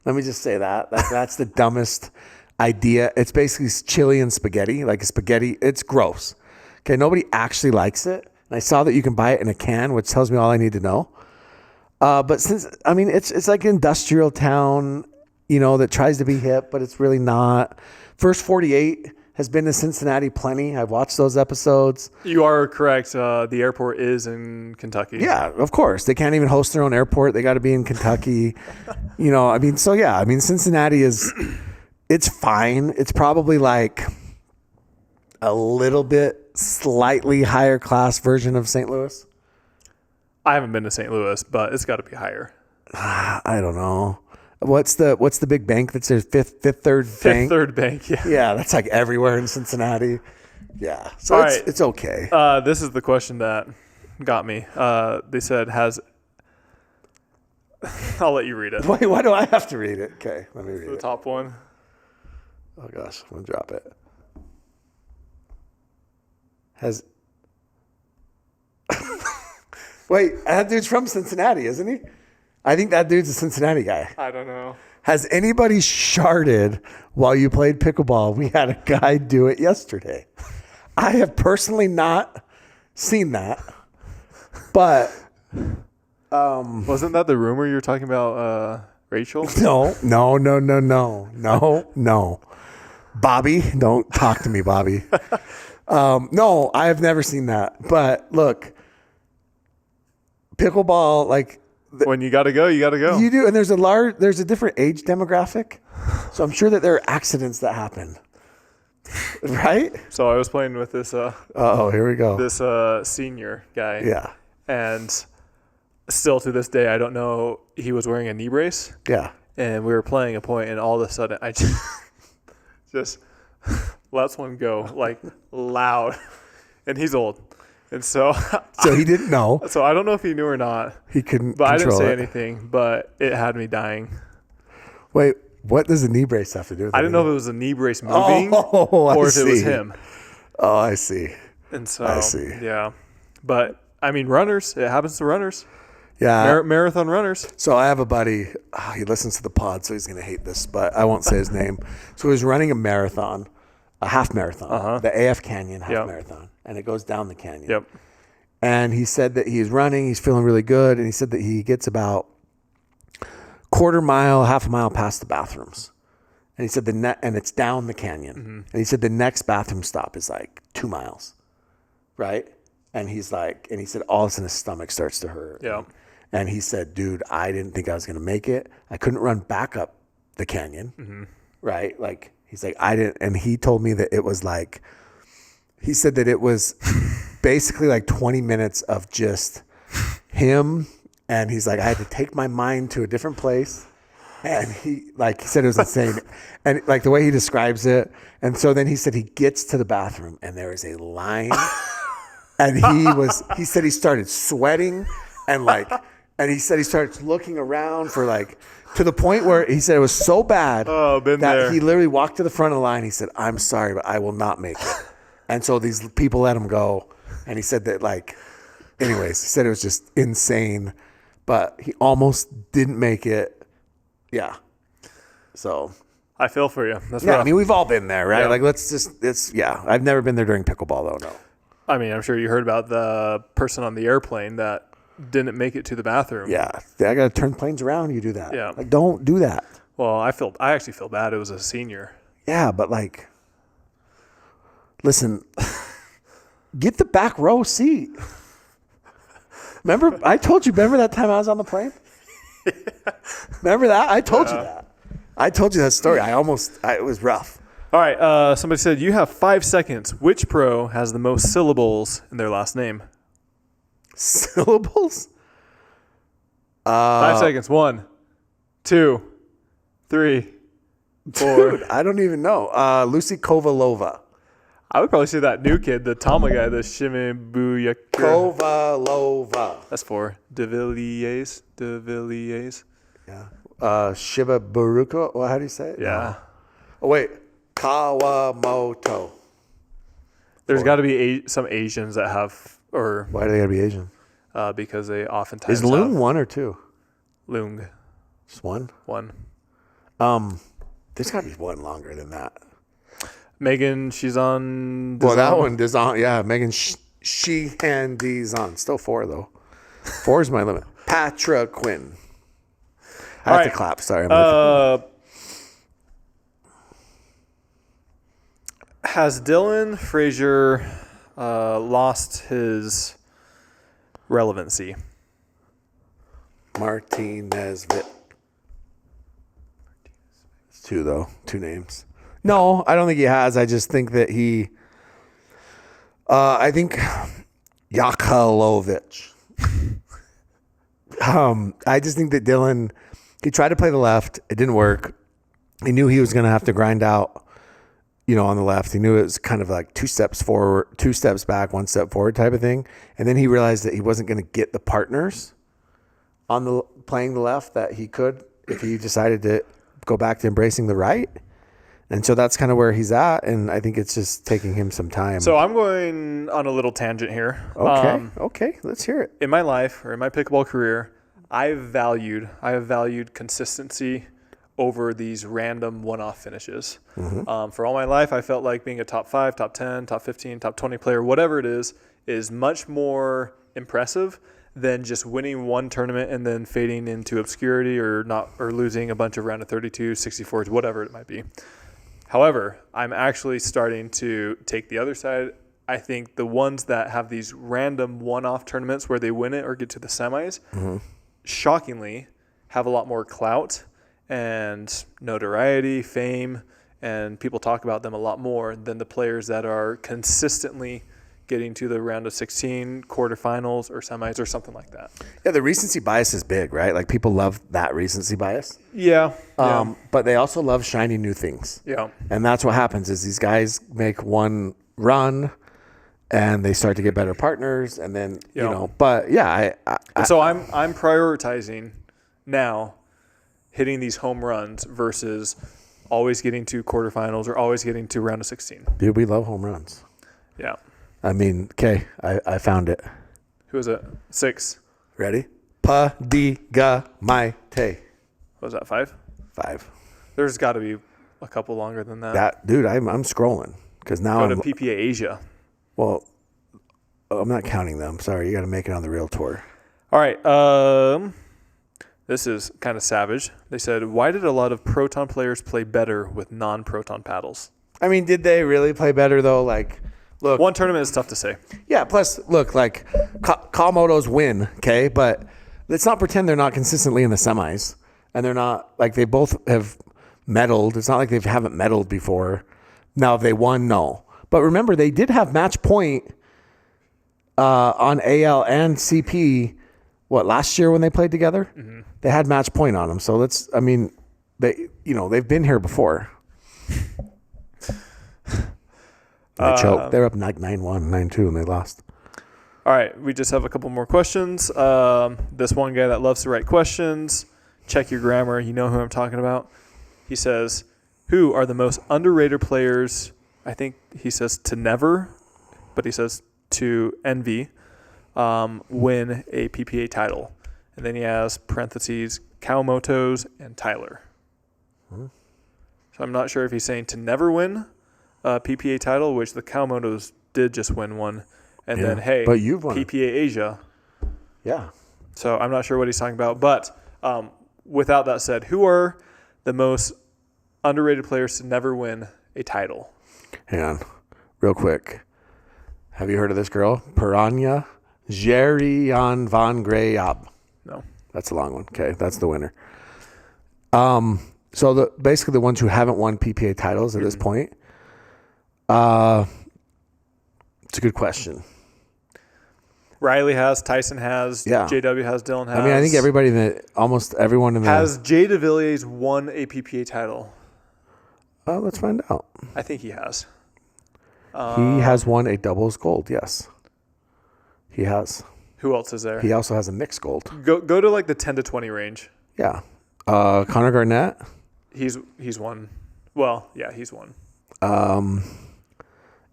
Let me just say that. That's the dumbest idea. It's basically chili and spaghetti, like a spaghetti. It's gross. Okay, nobody actually likes it. And I saw that you can buy it in a can, which tells me all I need to know. But it's like an industrial town, that tries to be hip, but it's really not. First 48 has been to Cincinnati plenty. I've watched those episodes. You are correct. The airport is in Kentucky. Yeah, of course. They can't even host their own airport. They got to be in Kentucky. Cincinnati it's fine. It's probably like a little bit slightly higher class version of St. Louis. I haven't been to St. Louis, but it's got to be higher. I don't know. What's the big bank that's there? Fifth Third Bank? Fifth Third Bank, yeah. Yeah, that's like everywhere in Cincinnati. Yeah. So it's okay. This is the question that got me. They said, I'll let you read it. Wait, why do I have to read it? Okay, let me read The it. top one. Oh gosh, I'm gonna drop it. Wait, that dude's from Cincinnati, isn't he? I think that dude's a Cincinnati guy. I don't know. Has anybody sharded while you played pickleball? We had a guy do it yesterday. I have personally not seen that, but Wasn't that the rumor you were talking about, Rachel? no. Bobby, don't talk to me, Bobby. No, I have never seen that. But look, pickleball, like When you got to go, you got to go. you do, and there's a different age demographic, so I'm sure that there are accidents that happen, right? So I was playing with this Oh, here we go. this senior guy. Yeah, And still to this day, I don't know. He was wearing a knee brace, yeah. and we were playing a point, and all of a sudden, I just lets one go like loud, and he's old, and so So he didn't know. so I don't know if he knew or not, He couldn't but I didn't control say it. anything. But it had me dying. Wait, what does a knee brace have to do with it? I didn't know if it was a knee brace moving Oh, I or if it was see. him. Oh, I see. And so I see. yeah, but I mean, runners. It happens to runners. Yeah. Marathon runners. So I have a buddy, he listens to the pod, so he's going to hate this, but I won't say his name. So he was running a marathon, a half marathon, the AF Canyon half marathon, and it goes down the canyon. Yep. And he said that he's running, he's feeling really good, and he said that he gets about quarter mile, half a mile past the bathrooms. And he said and it's down the canyon. Mm-hmm. And he said the next bathroom stop is like 2 miles, right? And he said all of a sudden his stomach starts to hurt. Yeah. And he said, dude, I didn't think I was going to make it. I couldn't run back up the canyon, right? Like, he's like, I didn't. And he told me that it was like, he said that it was basically like 20 minutes of just him. And he's like, I had to take my mind to a different place. And he said it was insane. And like the way he describes it. And so then he said he gets to the bathroom and there is a line. And he said he started sweating and he said he starts looking around for like, to the point where he said it was so bad that he literally walked to the front of the line. He said, I'm sorry, but I will not make it. And so these people let him go. And he said that anyways, he said it was just insane, but he almost didn't make it. Yeah. So I feel for you. That's yeah, rough. I mean, we've all been there, right? Yeah. Like, I've never been there during pickleball though. No. I mean, I'm sure you heard about the person on the airplane that didn't make it to the bathroom. Yeah, I got to turn planes around. You do that. Yeah. Like, don't do that. Well, I actually feel bad. It was a senior. Yeah, but like, listen, get the back row seat. Remember that time I was on the plane? Remember that? I told you that. I told you that story. It was rough. All right. Somebody said, you have 5 seconds. Which pro has the most syllables in their last name? Syllables? 5 seconds. 1, 2, 3, 4. Dude, I don't even know. Lucy Kovalova. I would probably say that new kid, the Tama guy, the Shimibuyaka. Kovalova. That's 4. De Villiers. Yeah. Shiba Baruko. Well, how do you say it? Yeah. Oh, wait. Kawamoto. There's got to be some Asians that have, or Why do they got to be Asian? because they oftentimes Is Loong have 1 or 2? Loong. Just 1? 1. There's got to be one longer than that. Megan, she's on. Well, that one is on. Yeah, Megan Sheehandy's on. Still 4 though. 4 is my limit. Patra Quinn. I have to clap. Sorry. Has Dylan Frazier lost his relevancy? Martinez. It's 2 though. 2 names. No, I don't think he has. I just think that he. I think Yakelovich. I just think that Dylan. He tried to play the left. It didn't work. He knew he was going to have to grind out. On the left, he knew it was kind of like 2 steps forward, 2 steps back, 1 step forward type of thing. And then he realized that he wasn't going to get the partners on the playing the left that he could if he decided to go back to embracing the right. And so that's kind of where he's at, and I think it's just taking him some time. So I'm going on a little tangent here. Okay, let's hear it. In my life or in my pickleball career, I have valued consistency over these random one-off finishes. For all my life, I felt like being a top 5, top 10, top 15, top 20 player, whatever it is much more impressive than just winning one tournament and then fading into obscurity or losing a bunch of round of 32, 64s, whatever it might be. However, I'm actually starting to take the other side. I think the ones that have these random one-off tournaments where they win it or get to the semis, shockingly, have a lot more clout and notoriety, fame, and people talk about them a lot more than the players that are consistently getting to the round of 16, quarterfinals, or semis, or something like that. Yeah, the recency bias is big, right? Like people love that recency bias. Yeah. But they also love shiny new things. Yeah. And that's what happens is these guys make one run and they start to get better partners, and then you know. But yeah, so I'm prioritizing now hitting these home runs versus always getting to quarterfinals or always getting to round of 16. Dude, we love home runs. Yeah. I mean, okay, I found it. Who is it? 6. Ready? Padiga Maite. What was that, 5? 5. There's got to be a couple longer than that. Dude, I'm scrolling because now Go to PPA Asia. Well, I'm not counting them. Sorry, you got to make it on the real tour. All right. This is kind of savage. They said, why did a lot of proton players play better with non-proton paddles? I mean, did they really play better though? Like, look, one tournament is tough to say. Yeah. Plus, look, like Kawamoto's win, okay, but let's not pretend they're not consistently in the semis, and they're not like they both have medaled. It's not like they haven't medaled before. Now, if they won, no. But remember, they did have match point on AL and CP. What, last year when they played together? Mm-hmm. They had match point on them. So they've been here before. They choked. They're up 9-1, 9-2, and they lost. All right, we just have a couple more questions. This one guy that loves to write questions, check your grammar. You know who I'm talking about. He says, who are the most underrated players? I think he says to never, but he says to envy, win a PPA title. And then he has parentheses, Kawamoto's and Tyler. So I'm not sure if he's saying to never win a PPA title, which the Kawamoto's did just win one. And then, hey, but you've won PPA Asia. Yeah. So I'm not sure what he's talking about. But without that said, who are the most underrated players to never win a title? Hang on, real quick. Have you heard of this girl? Piranha Gerian van Greyab. No. That's a long one. Okay, that's the winner. So basically the ones who haven't won PPA titles at this point. It's a good question. Riley has, Tyson has, yeah. JW has, Dylan has. I mean, I think almost everyone in the... Has Jay DeVilliers won a PPA title? Let's find out. I think he has. He has won a doubles gold, yes. He has. Who else is there? He also has a mixed gold. Go to like the 10 to 20 range. Yeah. Connor Garnett. He's won. Well, yeah, he's won.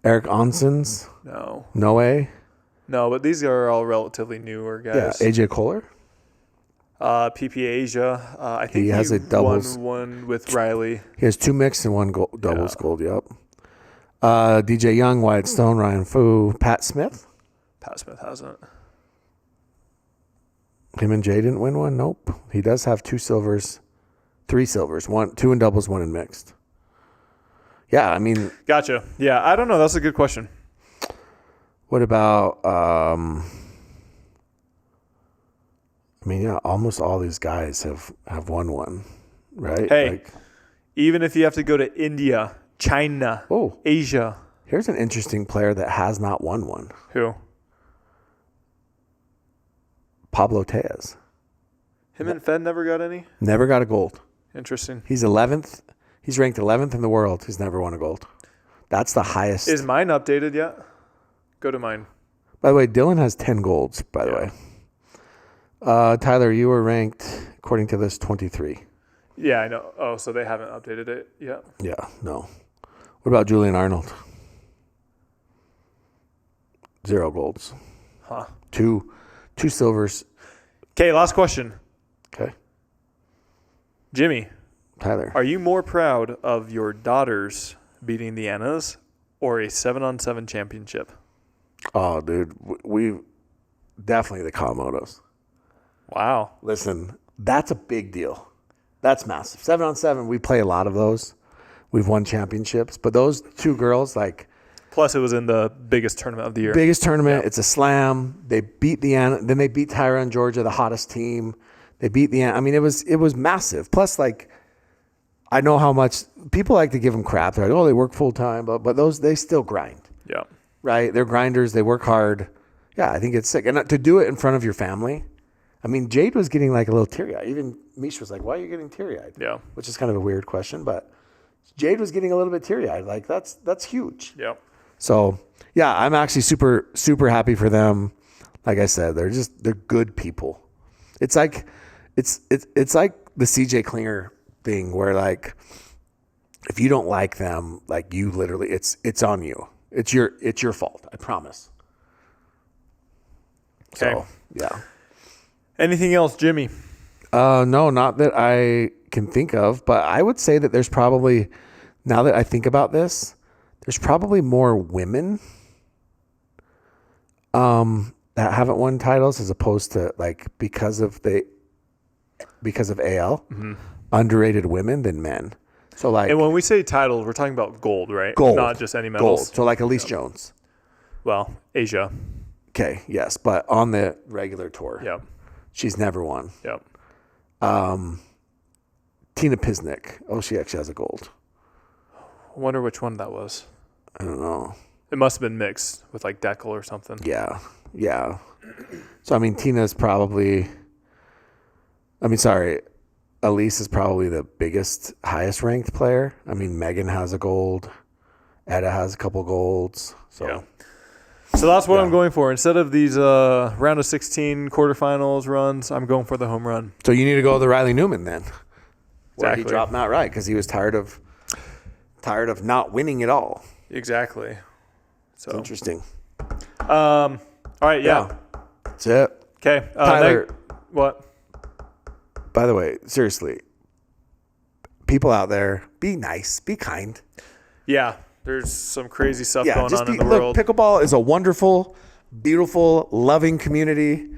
Eric Onsens. No. Noe. No, but these are all relatively newer guys. Yeah, AJ Kohler. PPA Asia. I think he has a doubles won one with Riley. He has 2 mixed and 1 doubles gold. Yep. DJ Young, Wyatt Stone, Ryan Fu, Pat Smith. Pat Smith hasn't. Him and Jay didn't win one. Nope. He does have 2 silvers, 3 silvers, 2 in doubles, 1 in mixed. Yeah, I mean. Gotcha. Yeah, I don't know. That's a good question. What about? I mean, yeah, almost all these guys have won one, right? Hey, even if you have to go to India, China, Asia. Here's an interesting player that has not won one. Who? Pablo Tejas. Him and Fed never got any? Never got a gold. Interesting. He's 11th. He's ranked 11th in the world. He's never won a gold. That's the highest. Is mine updated yet? Go to mine. By the way, Dylan has 10 golds, by the way. Tyler, you were ranked, according to this, 23. Yeah, I know. Oh, so they haven't updated it yet? Yeah, no. What about Julian Arnold? 0 golds. Huh. Two silvers. Okay, last question. Okay. Jimmy, Tyler. are you more proud of your daughters beating the Annas or a 7-on-7 championship? Oh, dude. We definitely the Kawamotos. Wow. Listen, that's a big deal. That's massive. 7-on-7, we play a lot of those. We've won championships. But those 2 girls, like... Plus, it was in the biggest tournament of the year. Biggest tournament. Yeah. It's a slam. They beat the Anna. Then they beat Tyra and Georgia, the hottest team. They beat the Anna. I mean, it was massive. Plus, like, I know how much people like to give them crap. They're like, oh, they work full time, but those they still grind. Yeah. Right. They're grinders. They work hard. Yeah, I think it's sick. And to do it in front of your family. I mean, Jade was getting like a little teary-eyed. Even Misha was like, why are you getting teary-eyed? Yeah. Which is kind of a weird question, but Jade was getting a little bit teary-eyed. Like, that's huge. Yeah. So, yeah, I'm actually super, super happy for them. Like I said, they're good people. It's like it's like the CJ Klinger thing where, like, if you don't like them, like, you literally it's on you. It's your fault. I promise. Okay. So, yeah. Anything else, Jimmy? No, not that I can think of, but I would say that there's probably, now that I think about this, there's probably more women that haven't won titles as opposed to, like, because of AL, underrated women than men. So, like, and when we say titles, we're talking about gold, right? Gold. Not just any medals. Gold. So, like, Elise Jones. Well, Asia. Okay, yes, but on the regular tour. Yep. She's never won. Yep. Tina Pisnik. Oh, she actually has a gold. I wonder which one that was. I don't know. It must have been mixed with, like, Deckel or something. Yeah. So, I mean, Tina's probably... Elise is probably the biggest, highest ranked player. I mean, Megan has a gold. Etta has a couple golds. So, yeah. So that's what I'm going for. Instead of these round of 16 quarterfinals runs, I'm going for the home run. So you need to go with Riley Newman then. Where Exactly. he dropped Matt Wright because he was tired of not winning at all. Exactly. So It's interesting. All right. Yeah. That's it. Okay. Tyler. What? By the way, seriously, people out there, be nice, be kind. Yeah. There's some crazy stuff going on in the world. Pickleball is a wonderful, beautiful, loving community.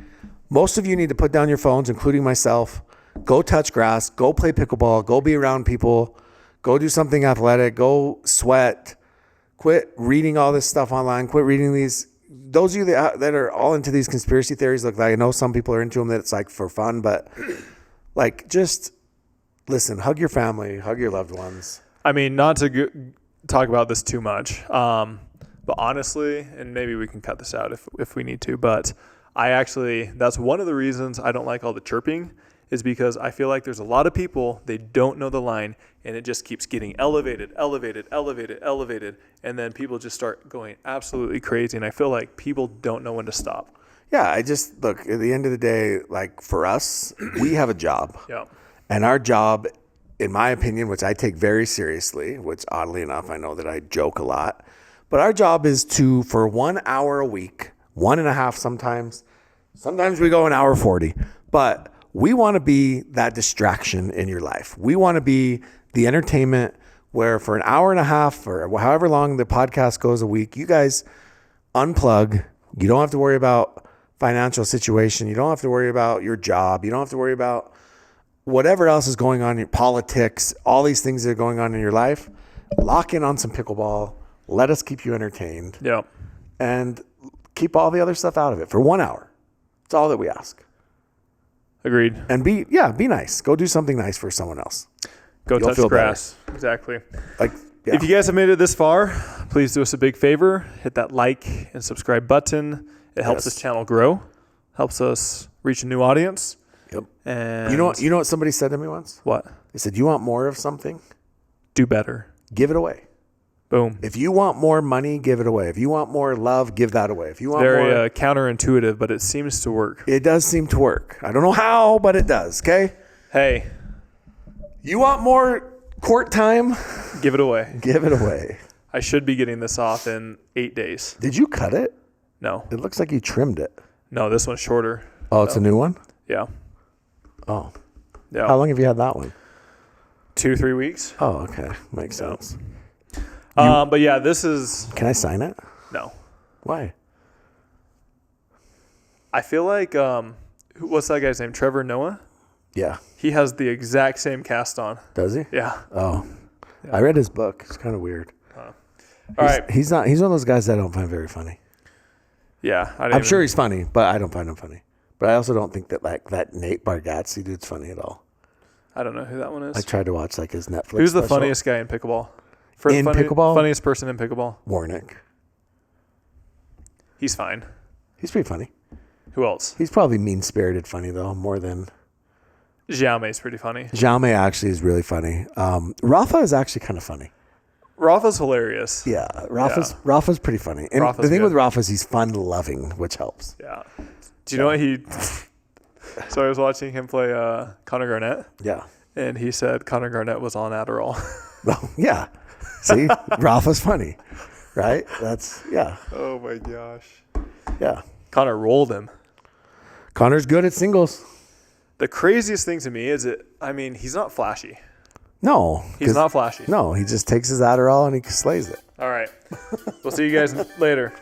Most of you need to put down your phones, including myself. Go touch grass. Go play pickleball. Go be around people. Go do something athletic. Go sweat. Quit reading all this stuff online. Quit reading these. Those of you that are all into these conspiracy theories, look, I know some people are into them that it's like for fun, but like just listen, hug your family, hug your loved ones. I mean, not to talk about this too much, but honestly, and maybe we can cut this out if we need to, but that's one of the reasons I don't like all the chirping is because I feel like there's a lot of people, they don't know the line, and it just keeps getting elevated, and then people just start going absolutely crazy, and I feel like people don't know when to stop. Yeah, look, at the end of the day, like for us, we have a job. Yeah. And our job, in my opinion, which I take very seriously, which oddly enough, I know that I joke a lot, but our job is for 1 hour a week, 1.5 sometimes we go an hour 40, but we want to be that distraction in your life. We want to be the entertainment where for an hour and a half or however long the podcast goes a week, you guys unplug. You don't have to worry about financial situation. You don't have to worry about your job. You don't have to worry about whatever else is going on in your politics, all these things that are going on in your life. Lock in on some pickleball. Let us keep you entertained. Yeah. And keep all the other stuff out of it for 1 hour. That's all that we ask. Agreed. And be nice. Go do something nice for someone else. Go touch grass. Better. Exactly. If you guys have made it this far, please do us a big favor. Hit that like and subscribe button. It helps this channel grow. Helps us reach a new audience. Yep. And you know what somebody said to me once? What? They said, you want more of something? Do better. Give it away. Boom. If you want more money, give it away. If you want more love, give that away. If you want Very counterintuitive, but it seems to work. it does seem to work. I don't know how, but it does. Okay. Hey, You want more court time? give it away. Give it away. I should be getting this off in 8 days. Did you cut it? No. It looks like you trimmed it. No, this one's shorter. Oh, it's a new one? Yeah. Oh. Yeah. How long have you had that one? 2-3 weeks. Oh, okay. Makes sense. But yeah, this is Can I sign it? no. Why? I feel like what's that guy's name? Trevor Noah? Yeah. He has the exact same cast on. Does he? Yeah. Oh. I read his book. It's kind of weird. All right. He's one of those guys that I don't find very funny. Yeah. I'm sure he's funny, but I don't find him funny. But I also don't think that like that Nate Bargatze dude's funny at all. I don't know who that one is. I tried to watch like his Netflix. Who's the special. funniest guy in pickleball? Pickleball? Funniest person in pickleball? Warnick. He's fine. He's pretty funny. Who else? He's probably mean-spirited funny though, more than Xiaomi's pretty funny. Jaume actually is really funny. Rafa is actually kind of funny. Rafa's hilarious. Yeah, Rafa's pretty funny. And Rafa's the thing good. with Rafa is he's fun-loving, which helps. Yeah. Do you know what he... So I was watching him play Connor Garnett, Yeah. and he said Connor Garnett was on Adderall. Well, yeah. See, Rafa's funny, right? Yeah. Oh my gosh. Yeah. Connor rolled him. Connor's good at singles. The craziest thing to me is he's not flashy. No. He's not flashy. No, he just takes his Adderall and he slays it. All right. We'll see you guys later.